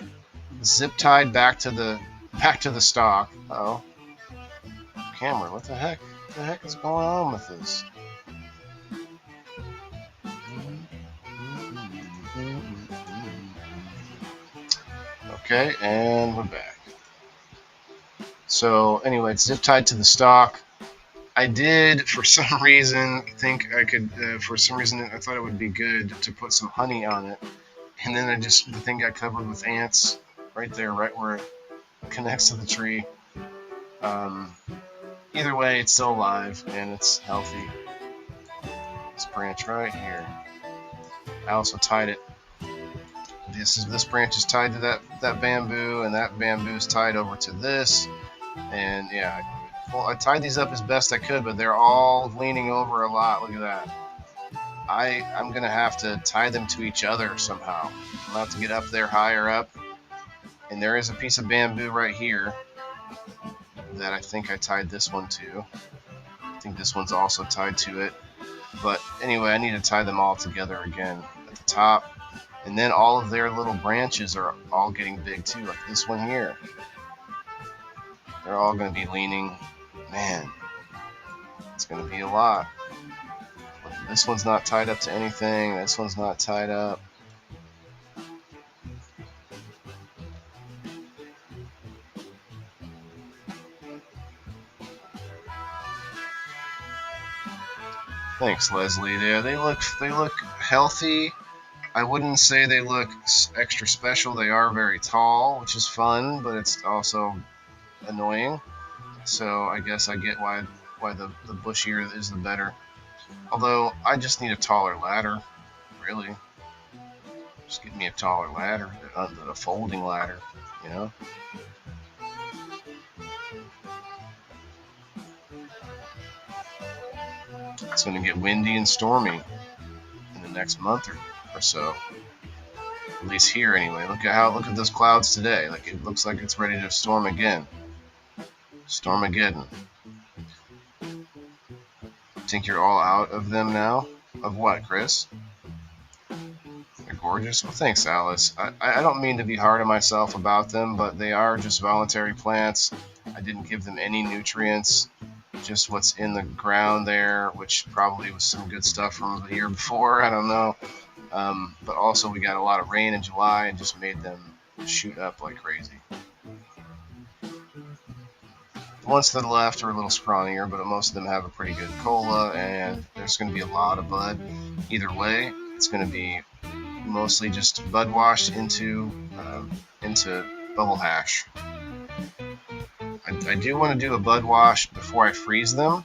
zip tied back to the stalk. Oh, camera, what the heck? What the heck is going on with this? Okay, and we're back. So anyway, it's zip tied to the stalk. I did, for some reason, think I could. For some reason, I thought it would be good to put some honey on it, and then the thing got covered with ants right there, right where it connects to the tree. Either way, it's still alive and it's healthy. This branch right here. I also tied it. This branch is tied to that bamboo, and that bamboo is tied over to this. And yeah, well, I tied these up as best I could, but they're all leaning over a lot. Look at that. I'm gonna have to tie them to each other somehow. I'm gonna have to get up there higher up. And there is a piece of bamboo right here that I think I tied this one to. I think this one's also tied to it. But anyway, I need to tie them all together again at the top. And then all of their little branches are all getting big too, like this one here. They're all going to be leaning. Man, it's going to be a lot. This one's not tied up to anything. This one's not tied up. Thanks, Leslie. Yeah, they look healthy. I wouldn't say they look extra special. They are very tall, which is fun, but it's also annoying. So I guess I get why the bushier is the better. Although I just need a taller ladder, really. Just get me a taller ladder, a folding ladder, you know. It's going to get windy and stormy in the next month or so. At least here, anyway. Look at those clouds today. Like, it looks like it's ready to storm again. Stormageddon. Think you're all out of them now? Of what, Chris? They're gorgeous. Well, thanks, Alice. I don't mean to be hard on myself about them, but they are just voluntary plants. I didn't give them any nutrients. Just what's in the ground there, which probably was some good stuff from the year before. I don't know. But also we got a lot of rain in July and just made them shoot up like crazy. The ones to the left are a little scrawnier, but most of them have a pretty good cola, and there's going to be a lot of bud. Either way, it's going to be mostly just bud washed into bubble hash. I do want to do a bud wash before I freeze them,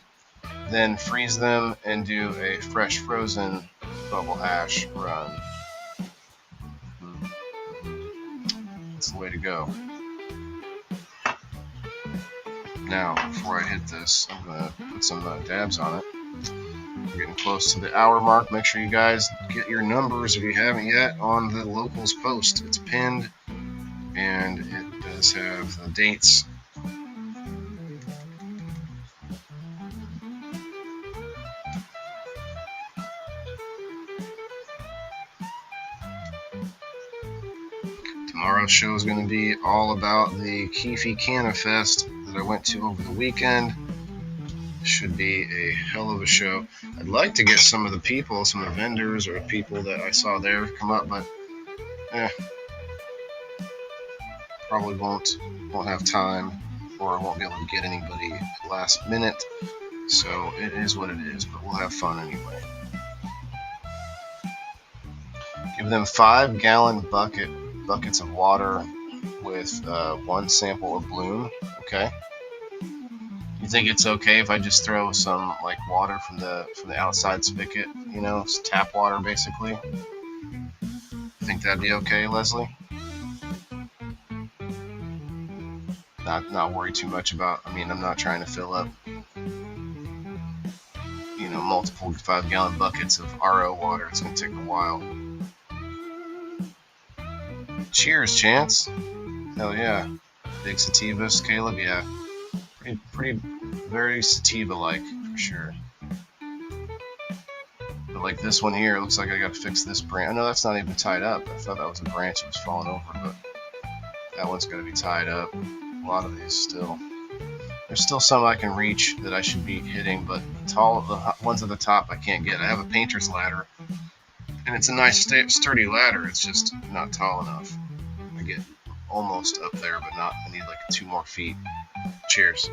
then freeze them and do a fresh frozen bubble hash run. That's the way to go. Now, before I hit this, I'm going to put some dabs on it. We're getting close to the hour mark. Make sure you guys get your numbers if you haven't yet on the locals post. It's pinned and it does have the dates. Tomorrow's show is going to be all about the Keefe Canna Fest that I went to over the weekend. Should be a hell of a show. I'd like to get some of the people, some of the vendors or people that I saw there come up, but probably won't have time, or I won't be able to get anybody at last minute. So it is what it is, but we'll have fun anyway. Give them 5-gallon buckets of water with 1 sample of bloom. Okay. You think it's okay if I just throw some like water from the outside spigot? You know, it's tap water basically. Think that'd be okay, Leslie? Not worry too much about. I mean, I'm not trying to fill up, multiple 5-gallon buckets of RO water. It's gonna take a while. Cheers, Chance. Hell yeah. Big sativas, Caleb. Yeah. Pretty, very sativa-like for sure. But like this one here, it looks like I gotta fix this branch. I know that's not even tied up. I thought that was a branch that was falling over, but that one's gotta be tied up. A lot of these still. There's still some I can reach that I should be hitting, but the ones at the top I can't get. I have a painter's ladder, and it's a nice sturdy ladder. It's just not tall enough. I get almost up there, but not. I need like 2 more feet. Cheers.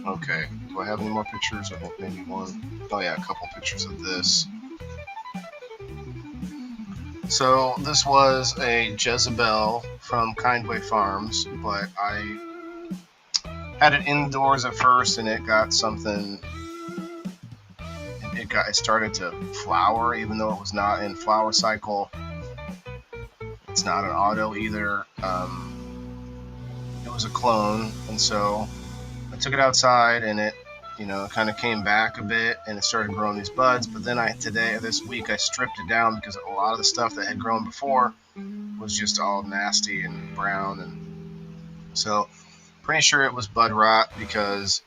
Okay, do I have any more pictures? I think maybe one. Oh yeah, a couple pictures of this. So this was a Jezebel from Kindway Farms, but I had it indoors at first, and it got something. It started to flower, even though it was not in flower cycle. It's not an auto either. It was a clone, and so I took it outside, and it, kind of came back a bit, and it started growing these buds. But then this week, I stripped it down because a lot of the stuff that had grown before was just all nasty and brown, and so pretty sure it was bud rot because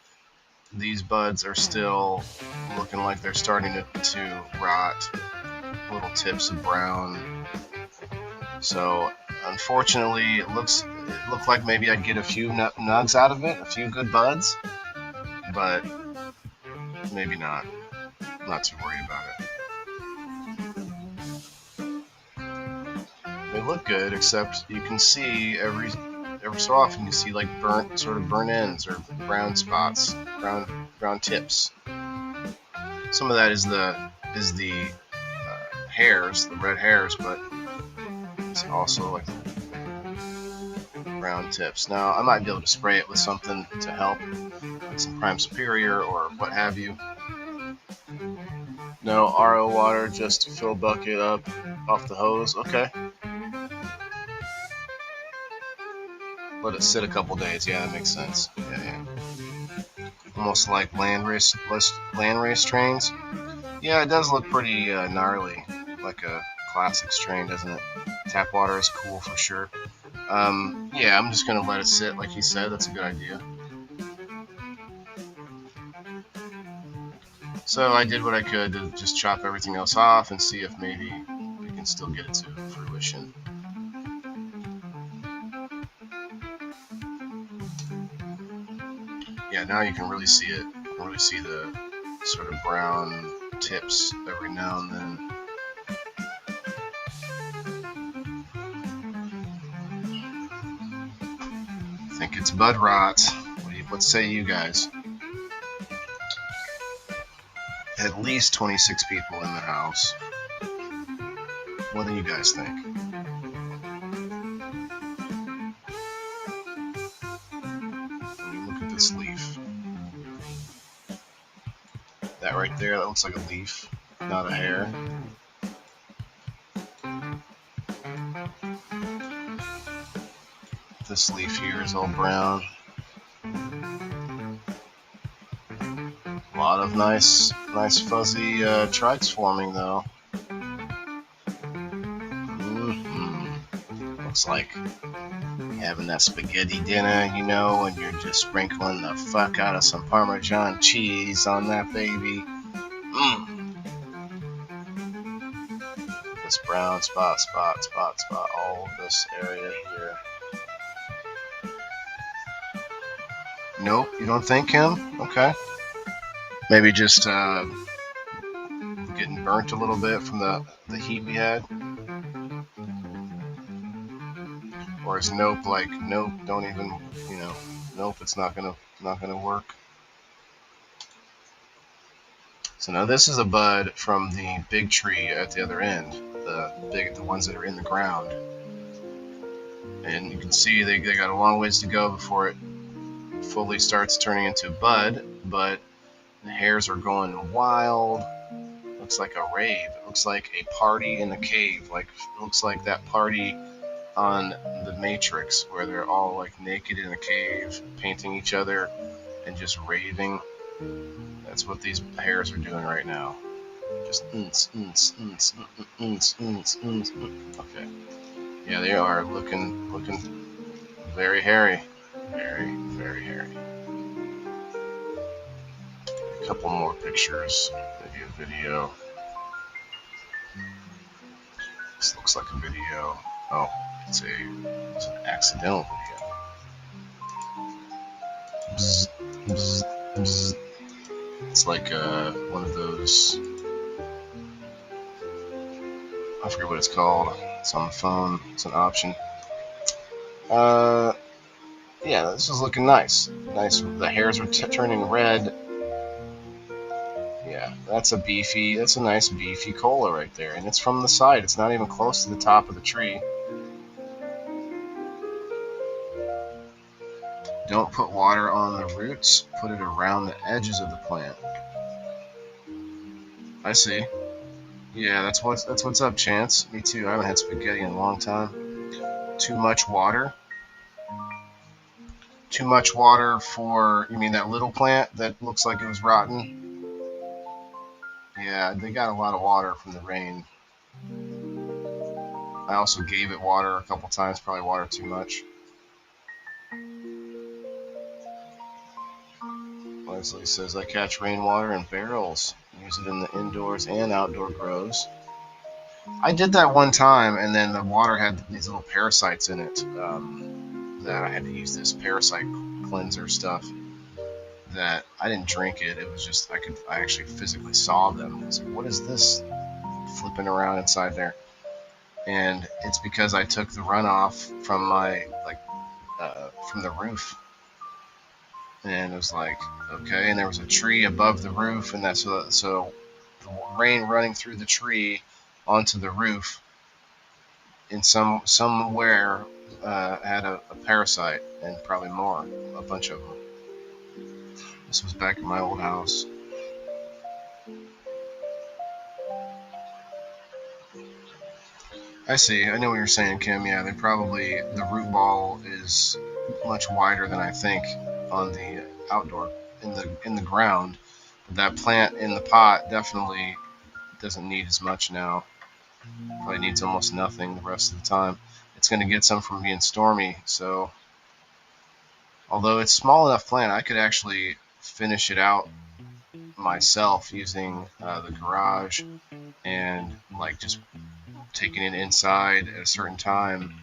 these buds are still looking like they're starting to rot. Little tips of brown. So unfortunately, it looked like maybe I'd get a few nugs out of it, a few good buds, but maybe not. I'm not too worried about it. They look good, except you can see every so often you see like burnt ends or brown spots, brown tips. Some of that is the hairs, the red hairs, but it's also like brown tips. Now I might be able to spray it with something to help, like some Prime Superior or what have you. No RO water, just fill bucket up off the hose. Okay. Let it sit a couple days. Yeah, that makes sense. Yeah. Almost like land race trains. Yeah, it does look pretty gnarly, like a classic strain, doesn't it? Tap water is cool for sure. Yeah, I'm just gonna let it sit, like he said. That's a good idea. So I did what I could to just chop everything else off and see if maybe we can still get it to fruition. Yeah, now you can really see it. You can really see the sort of brown tips every now and then. I think it's bud rot. What say you guys? At least 26 people in the house. What do you guys think? Look at this leaf. That right there, that looks like a leaf. not a hair. This leaf here is all brown. A lot of nice fuzzy trikes forming though. Looks like having that spaghetti dinner, you know, and you're just sprinkling the fuck out of some Parmesan cheese on that baby. This brown spot, all of this area here. Nope, you don't think, Kim? Okay. Maybe just getting burnt a little bit from the heat we had. Or is nope like, nope, don't even, you know, nope, it's not gonna work. So now this is a bud from the big tree at the other end, the ones that are in the ground. And you can see they got a long ways to go before it fully starts turning into bud, but the hairs are going wild. Looks like a rave. It looks like a party in a cave. Like, it looks like that party on the Matrix where they're all like naked in a cave, painting each other and just raving. That's what these hairs are doing right now. Just okay. Yeah, they are looking very hairy. Very hairy. A couple more pictures, maybe a video. This looks like a video. Oh, it's an accidental video. Bzz, bzz, bzz. It's like one of those, I forget what it's called. It's on the phone. It's an option. Yeah, this is looking nice. The hairs are turning red. Yeah, that's a nice beefy cola right there. And it's from the side. It's not even close to the top of the tree. Don't put water on the roots. Put it around the edges of the plant. I see. Yeah, that's what's up, Chance. Me too. I haven't had spaghetti in a long time. Too much water. Too much water for, you mean that little plant that looks like it was rotten? Yeah, they got a lot of water from the rain. I also gave it water a couple times, probably water too much. Leslie says, I catch rainwater in barrels. Use it in the indoors and outdoor grows. I did that one time, and then the water had these little parasites in it. That I had to use this parasite cleanser stuff. That I didn't drink it. It was just I actually physically saw them. I was like, what is this flipping around inside there? And it's because I took the runoff from my from the roof. And it was like, okay, and there was a tree above the roof, and that's so the rain running through the tree onto the roof in somewhere had a parasite, and probably more, a bunch of them. This was back in my old house. I see. I know what you're saying, Kim. Yeah, the root ball is much wider than I think on the outdoor in the ground. But that plant in the pot definitely doesn't need as much now. Probably needs almost nothing the rest of the time. It's going to get some from being stormy. So, although it's a small enough plant, I could actually finish it out myself using the garage and like just taking it inside at a certain time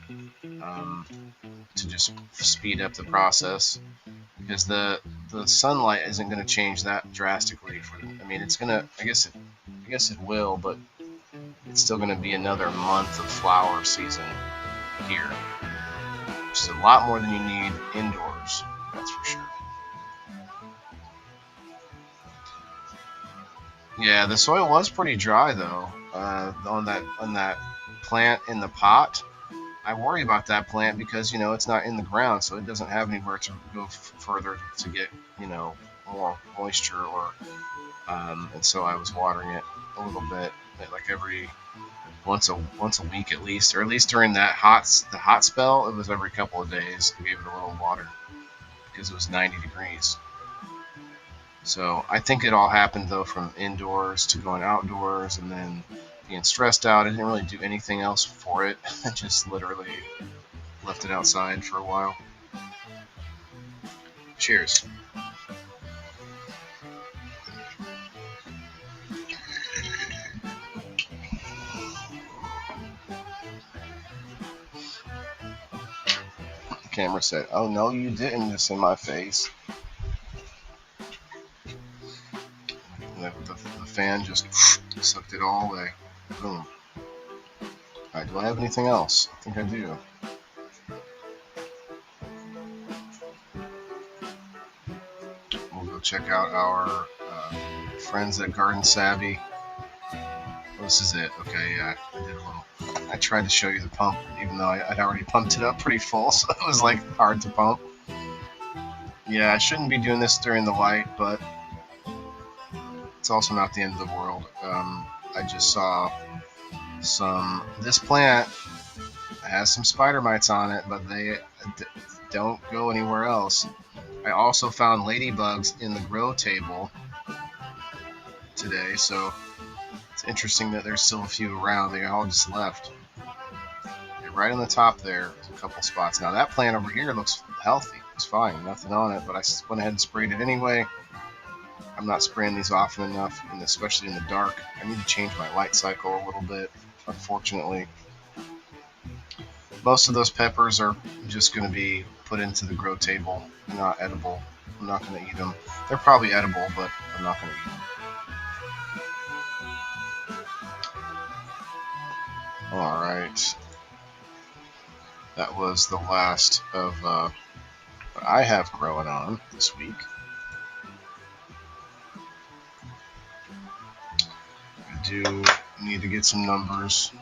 to just speed up the process, because the sunlight isn't going to change that drastically. I mean, it's gonna. I guess it will, but it's still going to be another month of flower season here, which is a lot more than you need indoors. That's for sure. Yeah, the soil was pretty dry though. On that plant in the pot, I worry about that plant because it's not in the ground, so it doesn't have anywhere to go further to get more moisture, or and so I was watering it a little bit, like every once a week at least, or at least during the hot spell. It was every couple of days. I gave it a little water because it was 90 degrees. So I think it all happened though from indoors to going outdoors, and then being stressed out. I didn't really do anything else for it. I just literally left it outside for a while. Cheers. The camera said, "Oh no, you didn't," just in my face. And the fan just sucked it all away. Boom. Alright, do I have anything else? I think I do. We'll go check out our friends at Garden Savvy. Oh, this is it. Okay, yeah, I did a little. I tried to show you the pump, even though I'd already pumped it up pretty full, so it was like hard to pump. Yeah, I shouldn't be doing this during the light, but it's also not the end of the world. I just saw this plant has some spider mites on it, but they don't go anywhere else. I also found ladybugs in the grow table today, so it's interesting that there's still a few around. They all just left. And right on the top there's a couple spots. Now that plant over here looks healthy. It's fine, nothing on it, but I went ahead and sprayed it anyway. I'm not spraying these often enough, and especially in the dark. I need to change my light cycle a little bit, unfortunately. Most of those peppers are just going to be put into the grow table, not edible. I'm not going to eat them. They're probably edible, but I'm not going to eat them. Alright. That was the last of what I have growing on this week. I do need to get some numbers.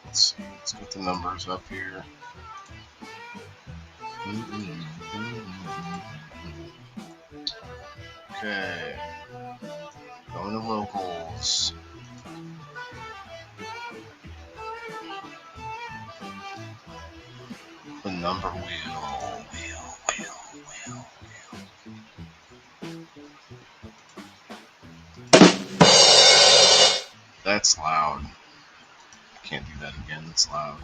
Let's see. Let's get the numbers up here. Okay. Going to locals. The number wheel. That's loud. I can't do that again. It's loud.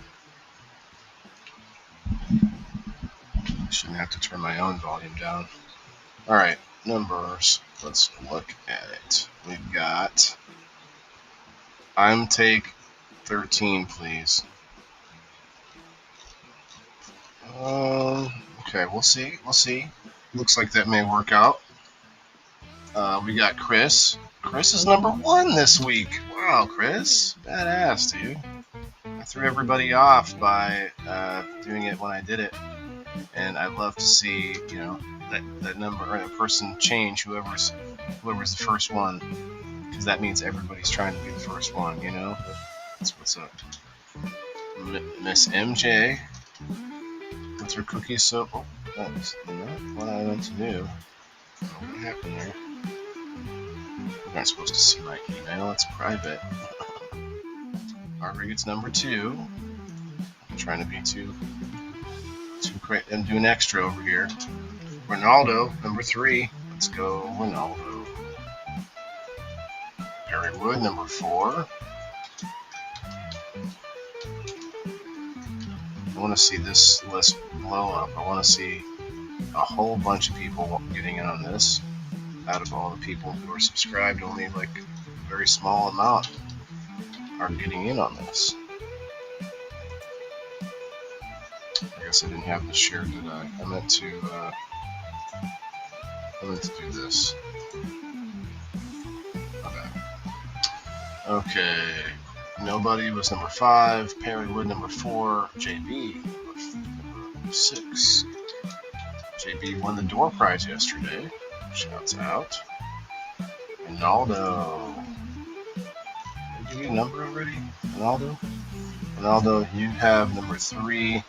I shouldn't have to turn my own volume down. Alright, numbers. Let's look at it. We've got... I'm take 13, please. Okay, we'll see. Looks like that may work out. We got Chris. Chris is number 1 this week. Wow, Chris. Badass, dude. I threw everybody off by doing it when I did it. And I'd love to see, that number or that person change, whoever's the first one. Because that means everybody's trying to be the first one, That's what's up. Miss MJ. With her cookies, so that's not what I meant to do. What happened there? You're not supposed to see my email, it's private. Barbara gets number 2. I'm trying to be too great and do an extra over here. Ronaldo, number 3. Let's go, Ronaldo. Perry Wood, number 4. I want to see this list blow up. I want to see a whole bunch of people getting in on this. Out of all the people who are subscribed, only like a very small amount are getting in on this. I guess I didn't have this shared, did I? I meant to do this. Okay. Nobody was number 5. Perry Wood number 4. JB number 6. JB won the door prize yesterday. Shouts out. Ronaldo. Did you get a number already? Ronaldo? Ronaldo, you have number 3.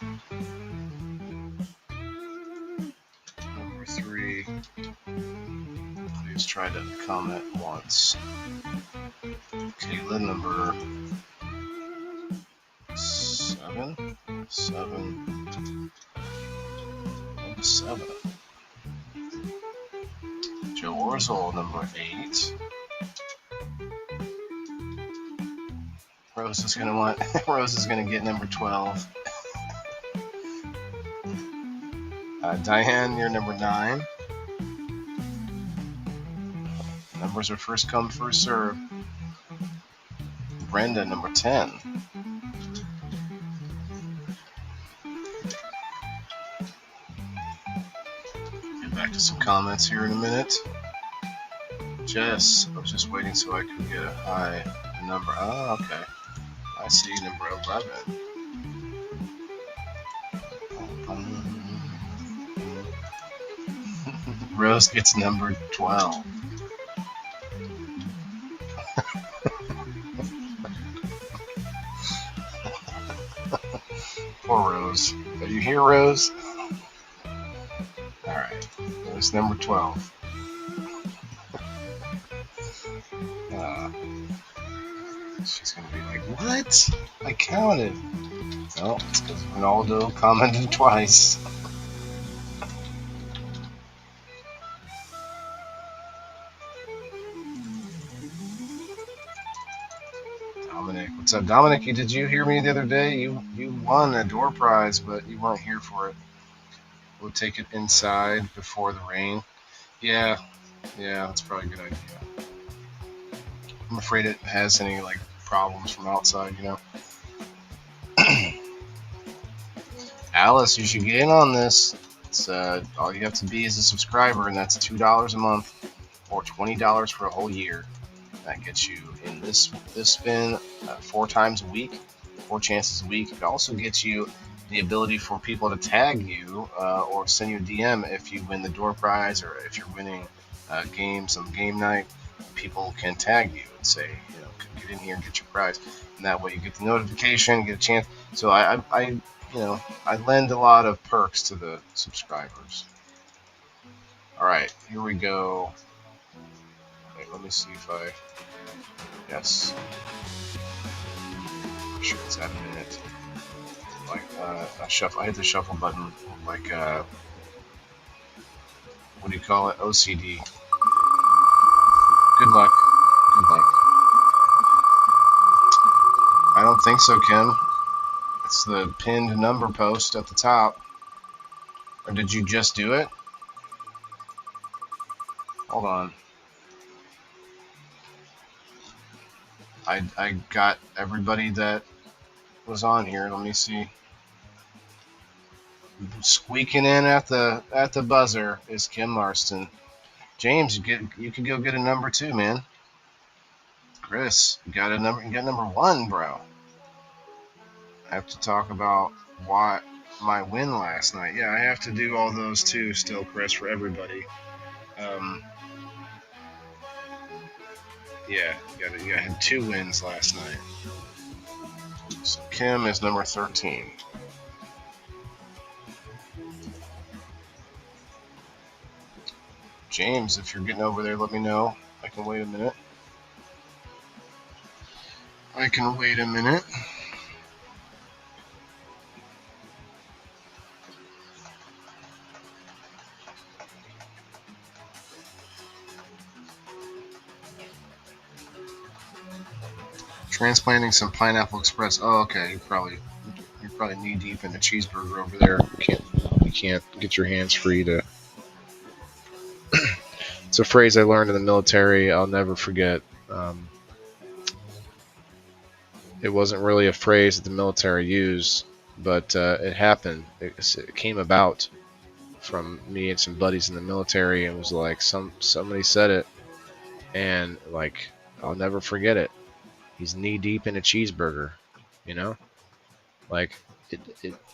Number 3. has tried to comment once. Kayla number 7. Joe Orzel number 8. Rose is gonna get number 12. Diane, you're number 9. Numbers are first come, first serve. Brenda, number 10. Get back to some comments here in a minute. Jess, I was just waiting so I could get a high number. Oh, okay. I see number 11. Rose gets number 12. Poor Rose. Are you here, Rose? Alright. Rose number 12. She's gonna be like, what? I counted. Oh, it's because Ronaldo commented twice. Dominic, what's up, Dominic? Did you hear me the other day? You won a door prize, but you weren't here for it. We'll take it inside before the rain. Yeah, that's probably a good idea. I'm afraid it has any like problems from outside, you know. Alice, you should get in on this. It's all you have to be is a subscriber, and that's $2 a month or $20 for a whole year. That gets you in this spin 4 times a week, 4 chances a week. It also gets you the ability for people to tag you or send you a DM if you win the door prize, or if you're winning some game night. People can tag you and say, get in here and get your prize, and that way you get the notification, get a chance. So I lend a lot of perks to the subscribers. All right, here we go. Wait, let me see if yes. I'm sure it's at a minute. Like I hit the shuffle button. Like what do you call it? OCD. Good luck. I don't think so, Kim. It's the pinned number post at the top. Or did you just do it? Hold on. I got everybody that was on here. Let me see. Squeaking in at the buzzer is Kim Marston. James, you could go get a number 2, man. Chris, you got number 1, bro. I have to talk about why my win last night. Yeah, I have to do all those too still, Chris, for everybody. Yeah, you had 2 wins last night. So Kim is number 13. James, if you're getting over there, let me know. I can wait a minute. Transplanting some Pineapple Express. Oh, okay. You're probably knee deep in a cheeseburger over there. You can't get your hands free to. It's a phrase I learned in the military. I'll never forget. It wasn't really a phrase that the military used, but it happened. It came about from me and some buddies in the military, and it was like somebody said it, and like I'll never forget it. He's knee deep in a cheeseburger, like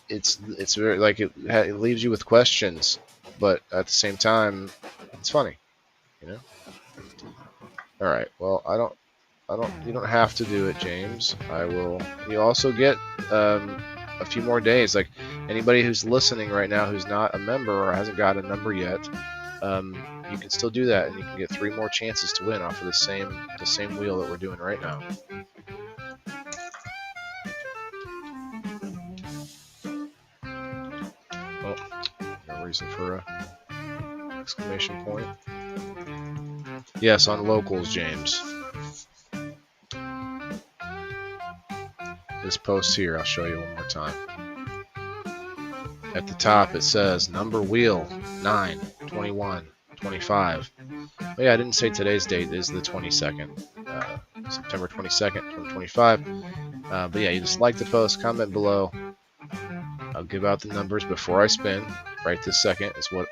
it's very like it leaves you with questions, but at the same time, it's funny, All right, well, you don't have to do it, James. I will. You also get a few more days. Like anybody who's listening right now who's not a member or hasn't got a number yet, you can still do that, and you can get 3 more chances to win off of the same wheel that we're doing right now. Oh, no reason for a exclamation point. Yes, on locals, James. This post here, I'll show you one more time. At the top it says number wheel 9, 21, 25. Oh yeah, I didn't say today's date is the 22nd, September 22nd, 2025. But yeah, you just like the post, comment below. I'll give out the numbers before I spin. Right this second is when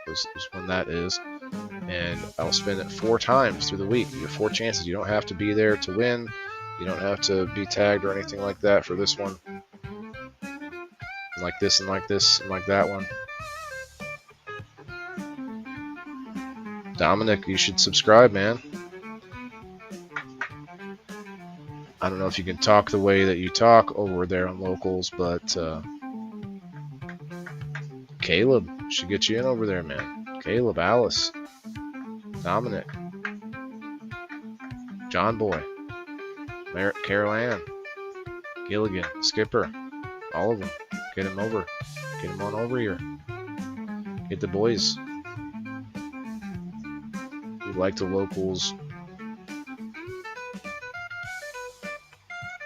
that is. And I'll spin it 4 times through the week. You have 4 chances. You don't have to be there to win. You don't have to be tagged or anything like that for this one. Like this and like this and like that one. Dominic, you should subscribe, man. I don't know if you can talk the way that you talk over there on locals, but Caleb should get you in over there, man. Caleb, Alice, Dominic, John Boy, Carol Ann, Gilligan, Skipper, all of them. Get them over. Get them on over here. Get the boys. You like the locals.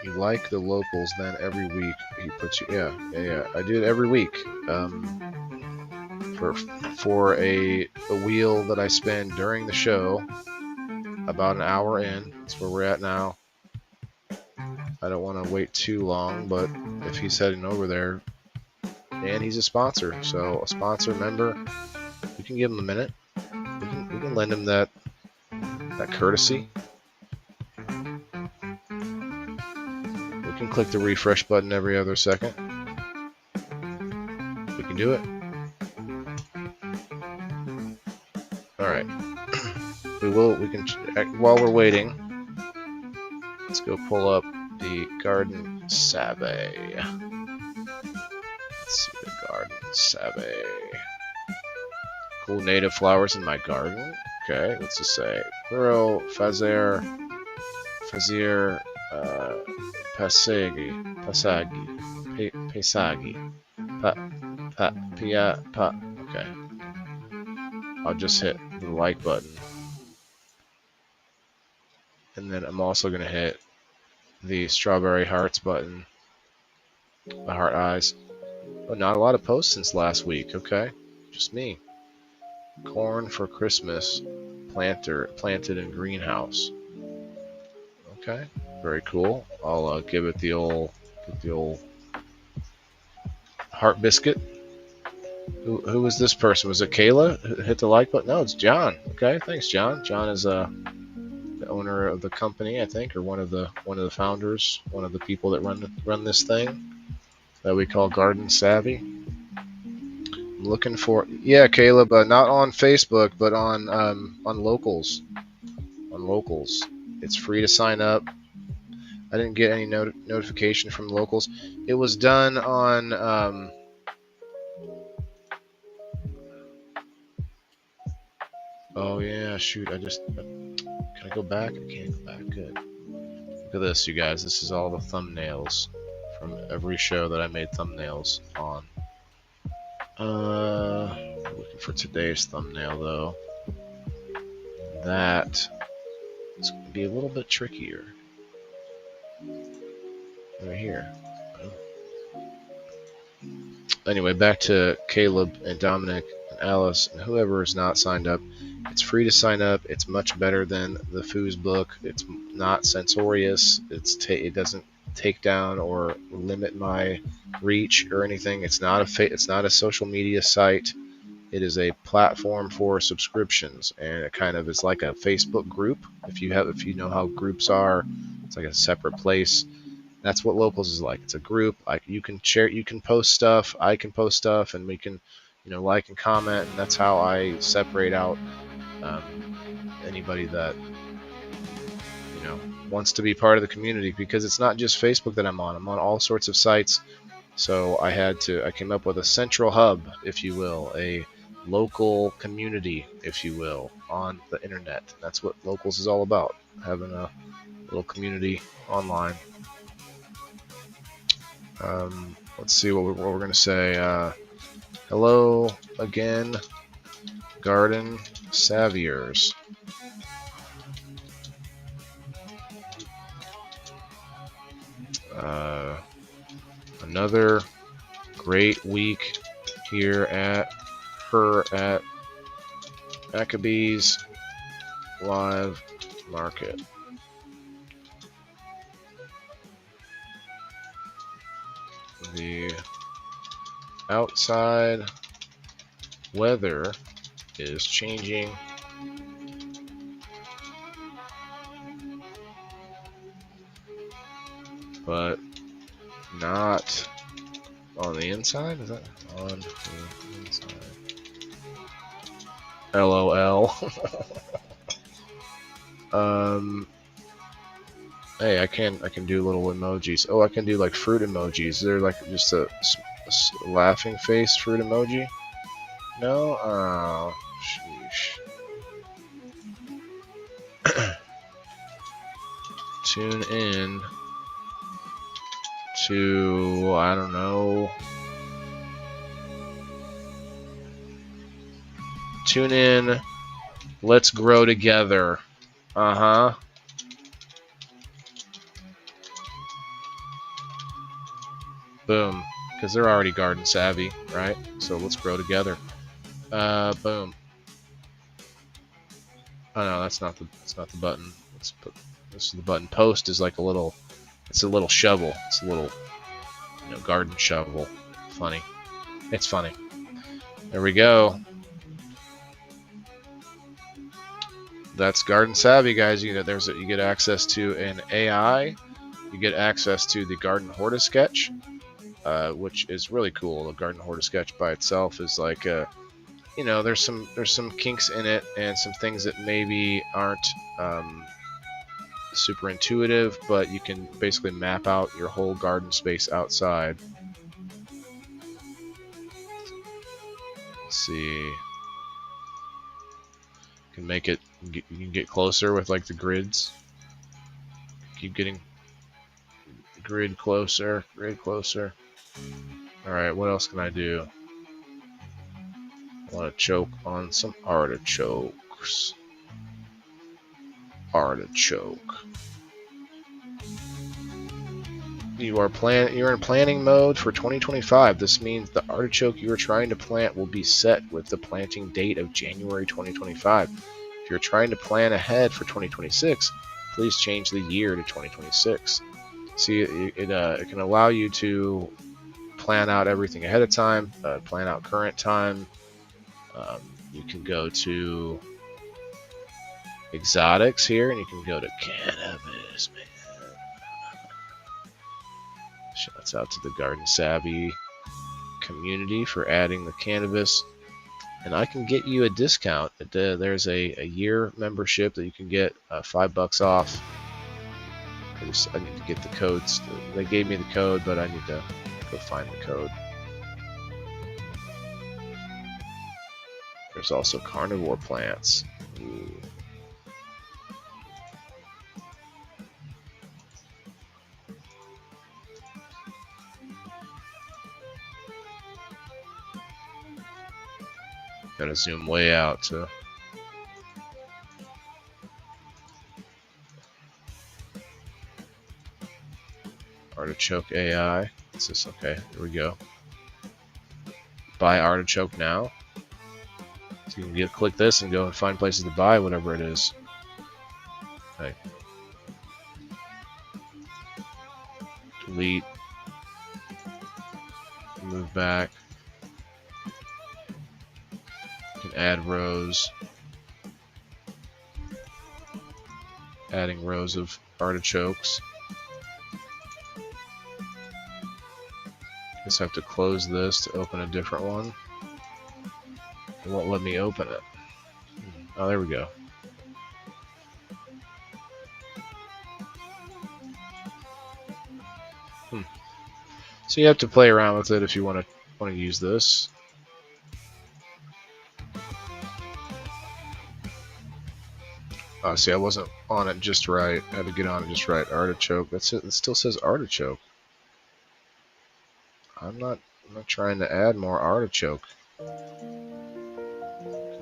You like the locals, then every week he puts you. Yeah. I do it every week. For a wheel that I spin during the show, about an hour in. That's where we're at now. I don't want to wait too long, but if he's heading over there, and he's a sponsor, so a sponsor member, we can give him a minute. We can lend him that courtesy. We can click the refresh button every other second. We can do it. All right. We can, while we're waiting, let's go pull up the Garden Savvy. Let's see the Garden Savvy. Cool native flowers in my garden. Okay, let's just say Quiro, Fazir, Pasagi, Pa. Okay. I'll just hit the like button. And then I'm also going to hit the strawberry hearts button. The heart eyes. Oh, not a lot of posts since last week. Okay. Just me. Corn for Christmas. Planted in greenhouse. Okay. Very cool. I'll give it the old heart biscuit. Who was this person? Was it Kayla who hit the like button? No, it's John. Okay, thanks, John. John is the owner of the company, I think, or one of the founders, one of the people that run this thing that we call Garden Savvy. I'm looking for Caleb, not on Facebook, but on locals. On locals, it's free to sign up. I didn't get any notification from locals. It was done on. Oh yeah, shoot! Can I go back? I can't go back. Good. Look at this, you guys. This is all the thumbnails from every show that I made thumbnails on. Looking for today's thumbnail though. That is going to be a little bit trickier. Right here. Anyway, back to Caleb and Dominic and Alice and whoever is not signed up. It's free to sign up. It's much better than the Foos book. It's not censorious. It doesn't take down or limit my reach or anything. It's not a social media site. It is a platform for subscriptions, and it kind of is like a Facebook group. If you know how groups are, it's like a separate place. That's what Locals is like. It's a group. You can share. You can post stuff. I can post stuff, and we can, like and comment. And that's how I separate out anybody that wants to be part of the community, because it's not just Facebook that I'm on. I'm on all sorts of sites. So I came up with a central hub, if you will, a local community, if you will, on the internet. That's what Locals is all about, having a little community online. Let's see what we're going to say. Hello again, Garden Saviors. Another great week here at Maccabees Live Market. The outside weather is changing. But not on the inside? Is that on the inside? LOL. Hey, I can do little emojis. Oh, I can do like fruit emojis. They're like just a laughing face fruit emoji. No? Oh, sheesh. Tune in to, I don't know. Tune in. Let's grow together. Uh-huh. Boom. Because they're already garden savvy, right? So let's grow together. Boom. Oh no, that's not the button. Let's put this is the button. Post is like a little. It's a little shovel. It's a little, garden shovel. Funny. It's funny. There we go. That's Garden Savvy, guys. You get access to an AI. You get access to the Garden Horta sketch, which is really cool. The Garden Horta sketch by itself is like, there's some kinks in it and some things that maybe aren't super intuitive, but you can basically map out your whole garden space outside. Let's see. You can make it. You can get closer with like the grids. Keep getting grid closer. All right, what else can I do? I want to choke on some artichokes. Artichoke. You're in planning mode for 2025. This means the artichoke you are trying to plant will be set with the planting date of January 2025. If you're trying to plan ahead for 2026, please change the year to 2026. See, it can allow you to plan out everything ahead of time, plan out current time. You can go to exotics here, and you can go to cannabis, man. Shouts out to the Garden Savvy community for adding the cannabis. And I can get you a discount. There's a year membership that you can get $5 off. I need to get the codes. They gave me the code, but I need to go find the code. There's also carnivore plants. Ooh. Gotta zoom way out to artichoke AI. It's this okay? Here we go. Buy artichoke now. So you can click this and go and find places to buy whatever it is. Okay. Delete. Move back. You can add rows. Adding rows of artichokes. Guess I have to close this to open a different one. It won't let me open it. Oh, there we go. So you have to play around with it if you want to use this. Oh, see, I wasn't on it just right. I had to get on it just right. Artichoke. That's it. It still says artichoke. I'm not trying to add more artichoke. Go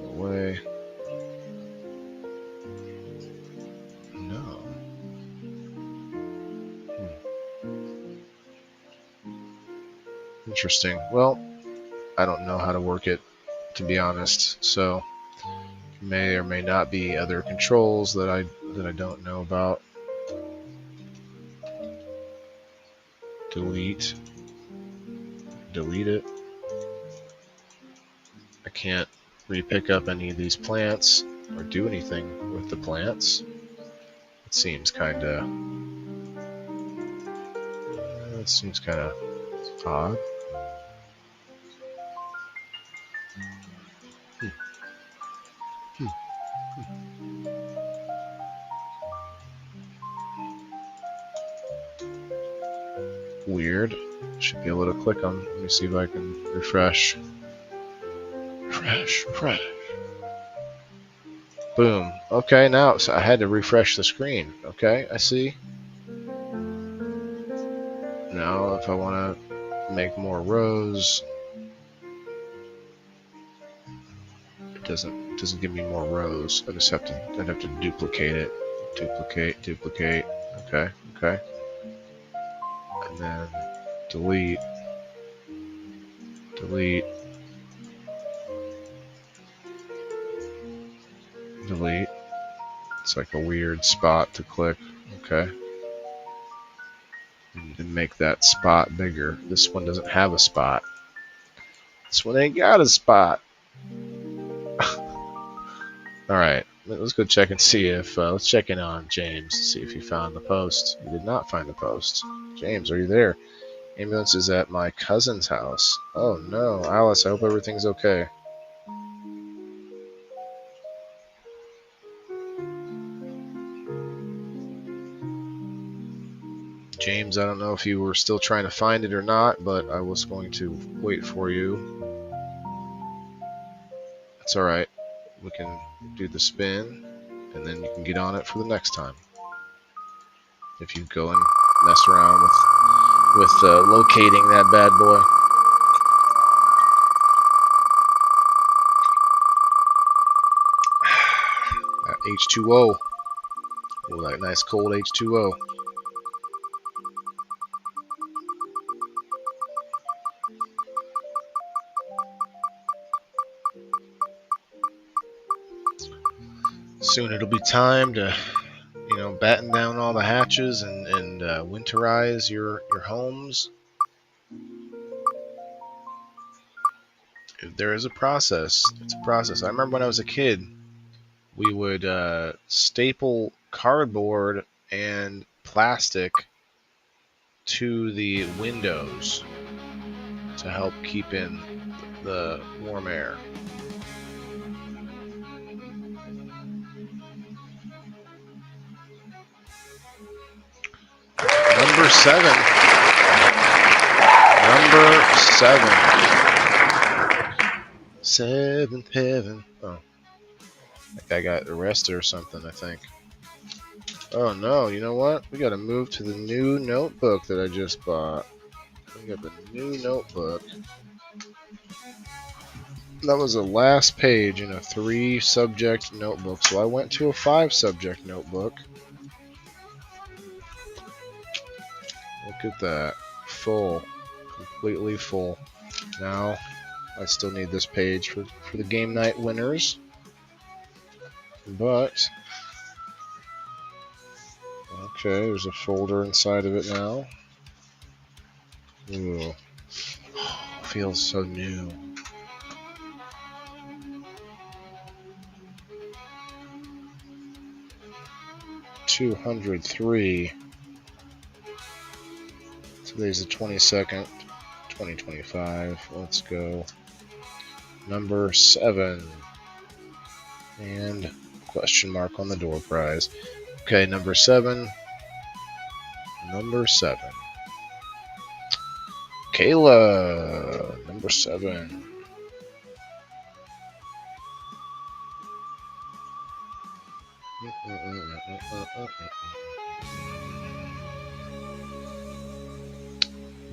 away. No. Interesting. Well, I don't know how to work it, to be honest. So may or may not be other controls that I don't know about. Delete it. I can't re-pick up any of these plants or do anything with the plants. It seems kind of odd. Weird. Should be able to click on. Let me see if I can refresh. Refresh. Boom. Okay, now so I had to refresh the screen. Okay, I see. Now if I want to make more rows, it doesn't give me more rows. I'd have to duplicate it. Duplicate. Okay. And then delete. It's like a weird spot to click. Okay. And to make that spot bigger. This one doesn't have a spot. This one ain't got a spot. Alright, let's go check and see if, let's check in on James, see if he found the post. He did not find the post. James, are you there? Ambulance is at my cousin's house. Oh no, Alice, I hope everything's okay. James, I don't know if you were still trying to find it or not, but I was going to wait for you. That's alright. We can do the spin, and then you can get on it for the next time. If you go and mess around with locating that bad boy. That H2O. Oh, that nice cold H2O. Soon it'll be time to, batten down all the hatches and winterize your homes. There is a process. It's a process. I remember when I was a kid, we would staple cardboard and plastic to the windows to help keep in the warm air. Number seven. Seventh heaven. Oh. That guy got arrested or something, I think. Oh no, you know what? We gotta move to the new notebook that I just bought. We got the new notebook. That was the last page in a 3-subject notebook, so I went to a 5-subject notebook. Look at that. Full. Completely full. Now, I still need this page for the game night winners. But, okay, there's a folder inside of it now. Ooh. Feels so new. $203. Today's the 22nd, 2025. Let's go. Number 7. And question mark on the door prize. Okay, number 7. Kayla, number 7.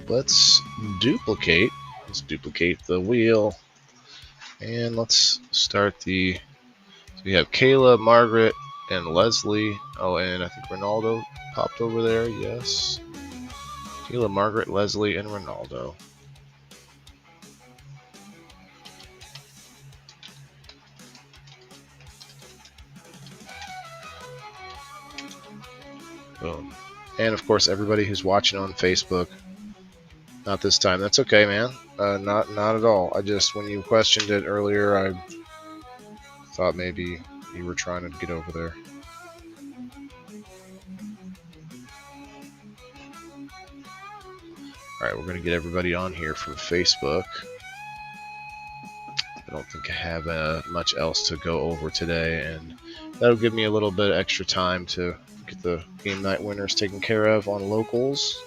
Let's duplicate. Let's duplicate the wheel. And let's start the. So we have Kayla, Margaret, and Leslie. Oh, and I think Ronaldo popped over there. Yes. Kayla, Margaret, Leslie, and Ronaldo. Boom. And of course, everybody who's watching on Facebook. Not this time. That's okay, man. Not at all. I just, when you questioned it earlier, I thought maybe you were trying to get over there. Alright, we're going to get everybody on here from Facebook. I don't think I have much else to go over today, and that'll give me a little bit extra time to get the game night winners taken care of on locals.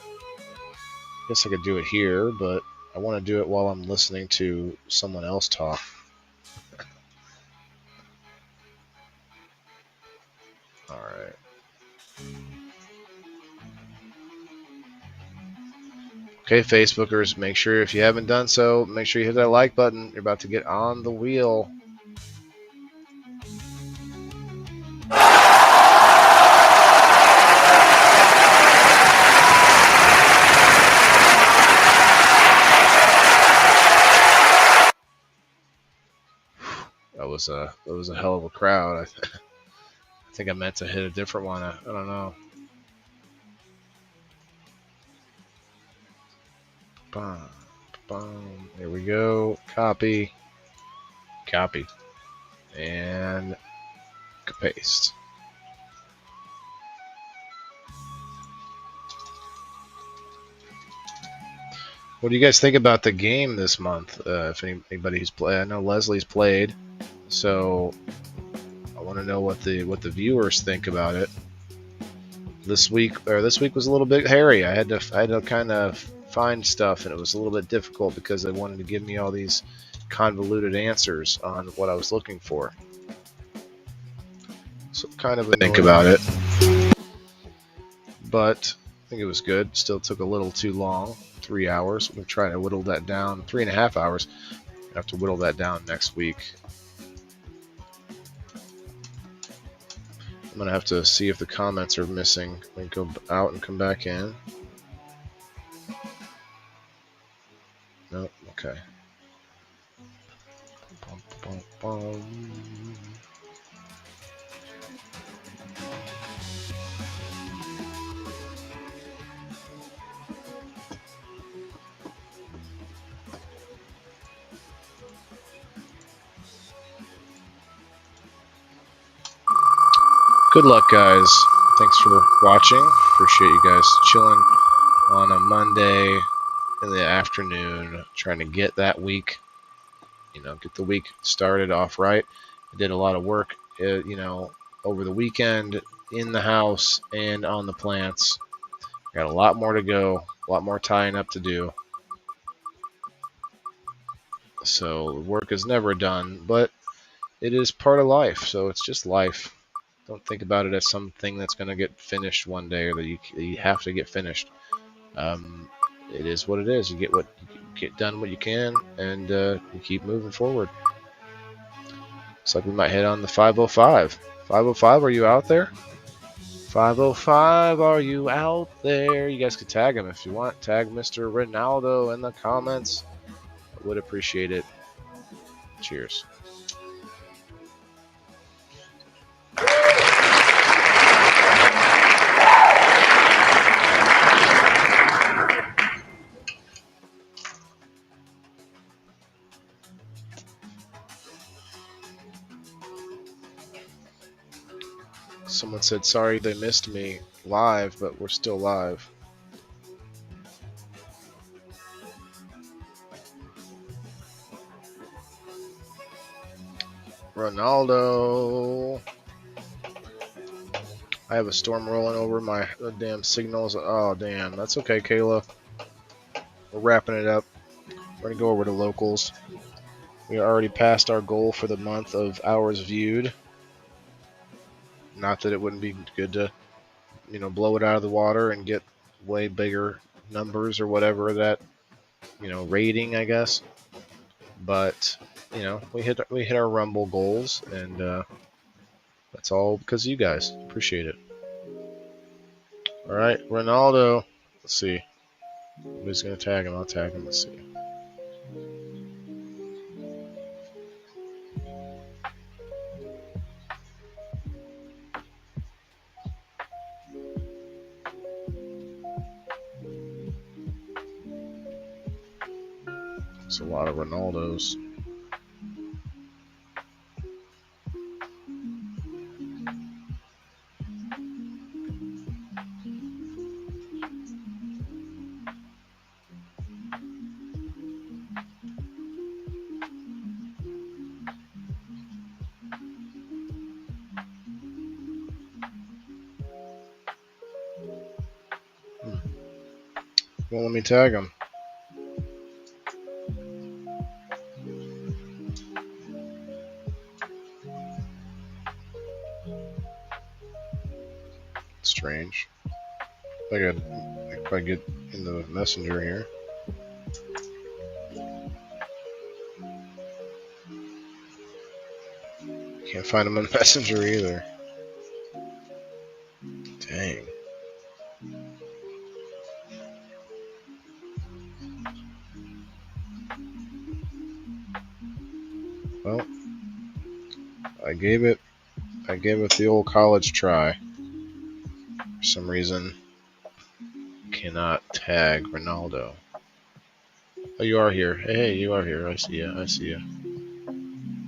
Guess I could do it here, but I want to do it while I'm listening to someone else talk. Alright. Okay, Facebookers, make sure if you haven't done so, make sure you hit that like button. You're about to get on the wheel. That was a hell of a crowd. I think I meant to hit a different one. I don't know. Boom, boom. Here we go. Copy. Copy. And paste. What do you guys think about the game this month? If anybody who's played, I know Leslie's played, so I want to know what the viewers think about it. This week was a little bit hairy. I had to kind of find stuff, and it was a little bit difficult because they wanted to give me all these convoluted answers on what I was looking for. So kind of think about it, but I think it was good. Still took a little too long. 3 hours. We're trying to whittle that down. 3.5 hours. I have to whittle that down next week. I'm gonna have to see if the comments are missing. Let me go out and come back in. Nope. Okay. Good luck, guys. Thanks for watching. Appreciate you guys chilling on a Monday in the afternoon, trying to get that week, get the week started off right. I did a lot of work, over the weekend in the house and on the plants. Got a lot more to go, a lot more tying up to do. So work is never done, but it is part of life. So it's just life. Don't think about it as something that's going to get finished one day or that you have to get finished. It is what it is. You get done what you can, and you keep moving forward. Looks like we might head on the 505. 505, are you out there? 505, are you out there? You guys could tag him if you want. Tag Mr. Ronaldo in the comments. I would appreciate it. Cheers. Someone said, sorry they missed me live, but we're still live. Ronaldo. I have a storm rolling over my damn signals. Oh, damn. That's okay, Kayla. We're wrapping it up. We're going to go over to locals. We already passed our goal for the month of hours viewed. Not that it wouldn't be good to, blow it out of the water and get way bigger numbers or whatever that, rating, I guess. But we hit our Rumble goals, and that's all because of you guys. Appreciate it. All right, Ronaldo. Let's see. Who's gonna tag him? I'll tag him. Let's see. It's a lot of Ronaldos. Well, let me tag him. Strange. If I get in the messenger here. Can't find him in messenger either. Dang. Well, I gave it the old college try. For some reason, cannot tag Ronaldo. Oh, you are here. Hey, you are here. I see you.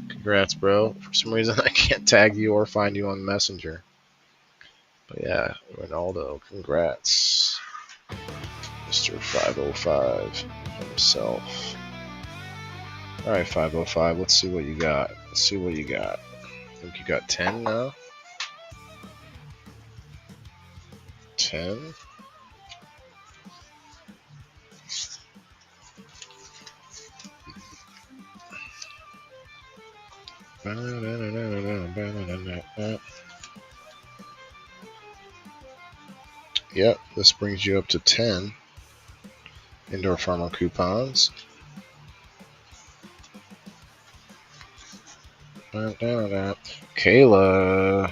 Congrats, bro. For some reason, I can't tag you or find you on Messenger. But yeah, Ronaldo, congrats. Mr. 505 himself. Alright, 505, let's see what you got. I think you got 10 now? 10? Yep, this brings you up to 10 Indoor Farmer coupons. Kayla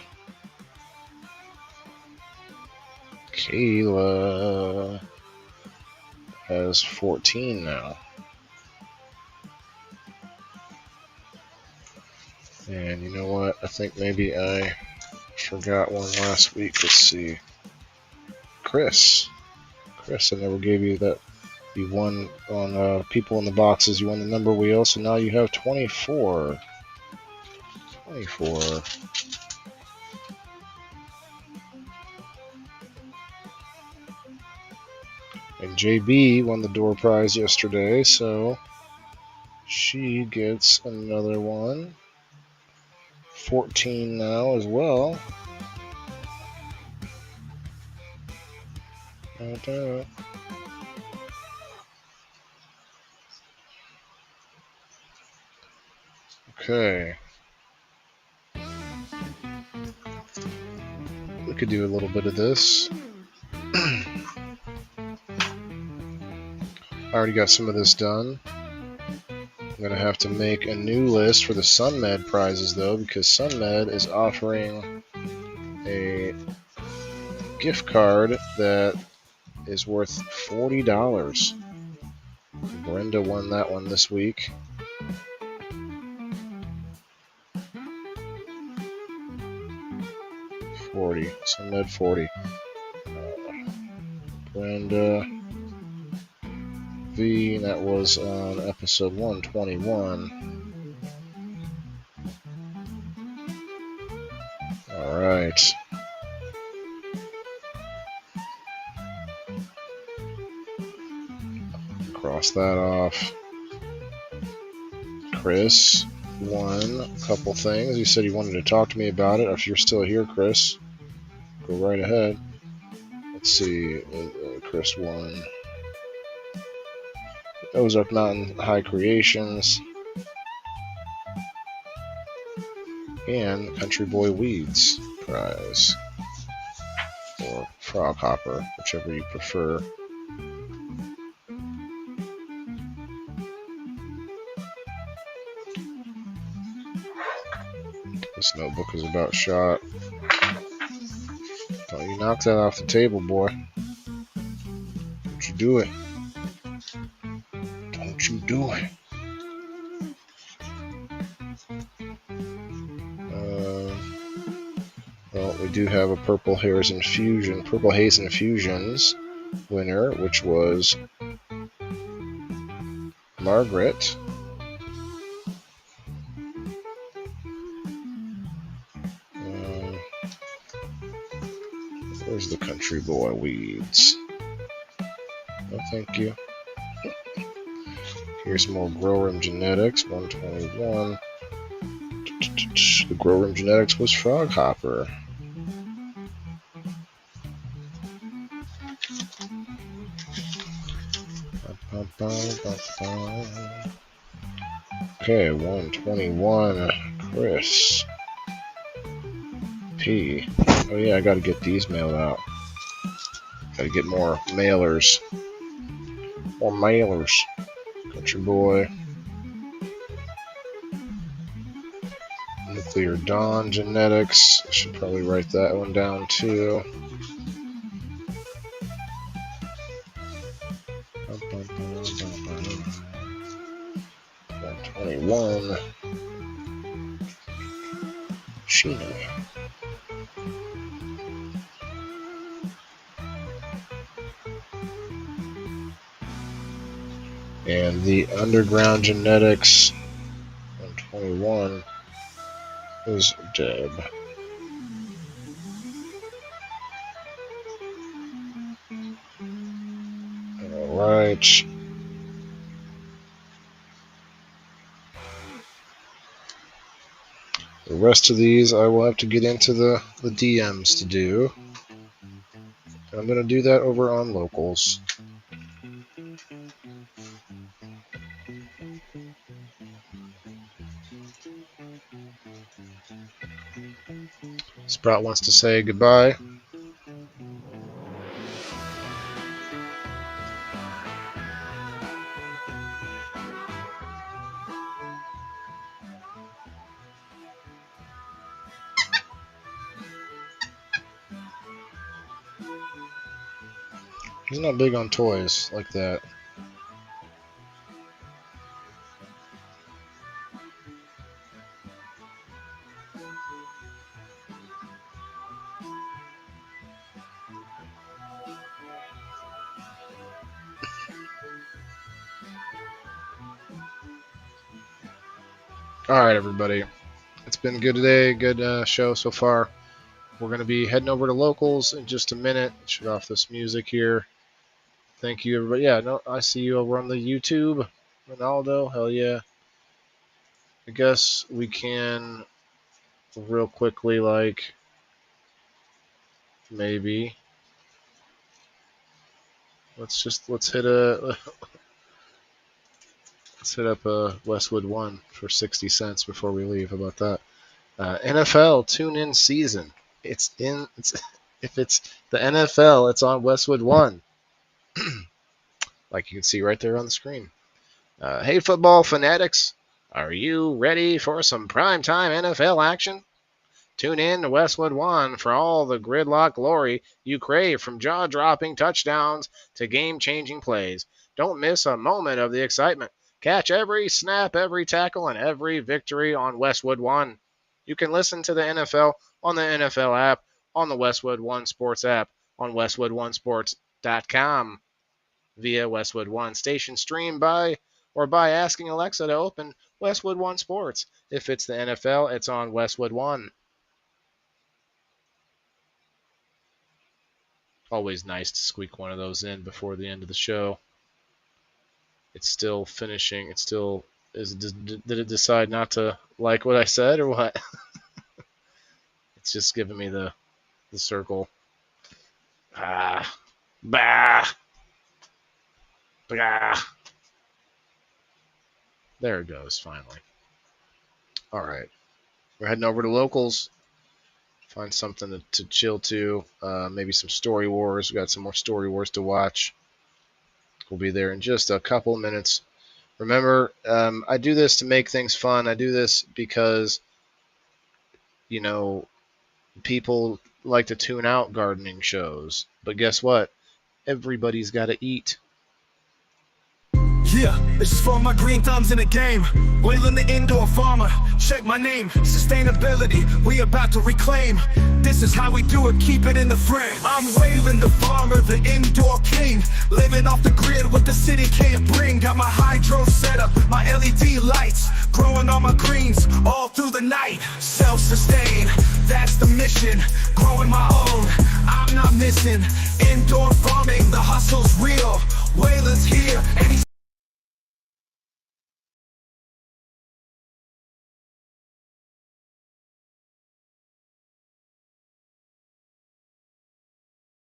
has 14 now. And you know what? I think maybe I forgot one last week. Let's see. Chris, I never gave you that. You won on people in the boxes. You won the number wheel, so now you have 24. 24. And JB won the door prize yesterday, so she gets another one. 14 now as well. Okay. We could do a little bit of this. I already got some of this done. I'm going to have to make a new list for the SunMed prizes, though, because SunMed is offering a gift card that is worth $40. Brenda won that one this week. SunMed 40. Brenda V, and that was on episode 121. Alright. Cross that off. Chris won a couple things. He said he wanted to talk to me about it. If you're still here, Chris, go right ahead. Let's see. Chris won Ozark Mountain High Creations and Country Boy Weeds fries, or frog hopper, whichever you prefer. This notebook is about shot. Don't you knock that off the table, boy. Don't you do it. Don't you do it. Well, we do have a Purple Haze Infusions winner, which was Margaret. Where's the country boy weeds? No, thank you. Here's more Grow Room Genetics, 121. The Grow Room Genetics was Frog Hopper. Okay, 121. Chris P. Oh yeah, I gotta get these mailed out. Gotta get more mailers. More mailers. Country boy. Nuclear Dawn Genetics. I should probably write that one down too. 121. Sheena. And the Underground Genetics 121 is Deb. Alright. The rest of these I will have to get into the DMs to do. I'm going to do that over on Locals. Sprout wants to say goodbye. He's not big on toys like that. Alright, everybody. It's been good today. Good show so far. We're going to be heading over to Locals in just a minute. Shut off this music here. Thank you, everybody. Yeah, no, I see you over on the YouTube. Ronaldo, hell yeah. I guess we can real quickly, like, maybe. Let's hit up a Westwood One for 60 cents before we leave. How about that? NFL tune-in season. If it's the NFL, it's on Westwood One. Like you can see right there on the screen. Hey, football fanatics, are you ready for some primetime NFL action? Tune in to Westwood One for all the gridlock glory you crave, from jaw-dropping touchdowns to game-changing plays. Don't miss a moment of the excitement. Catch every snap, every tackle, and every victory on Westwood One. You can listen to the NFL on the NFL app, on the Westwood One Sports app, on WestwoodOneSports.com, via Westwood One station stream by asking Alexa to open Westwood One Sports. If it's the NFL, it's on Westwood One. Always nice to squeak one of those in before the end of the show. It's still finishing. It still is. Did it decide not to like what I said or what? It's just giving me the circle. Bah. Bah. There it goes, finally. All right. We're heading over to Locals. Find something to chill to. Maybe some Story Wars. We got some more Story Wars to watch. We'll be there in just a couple minutes. Remember, I do this to make things fun. I do this because, people like to tune out gardening shows. But guess what? Everybody's got to eat.
Yeah, this is for my green thumbs in the game. Wailing the indoor farmer, check my name. Sustainability, we about to reclaim. This is how we do it, keep it in the frame. I'm Waylon the farmer, the indoor king. Living off the grid, what the city can't bring. Got my hydro set up, my LED lights. Growing all my greens, all through the night. Self-sustain, that's the mission. Growing my own, I'm not missing. Indoor farming, the hustle's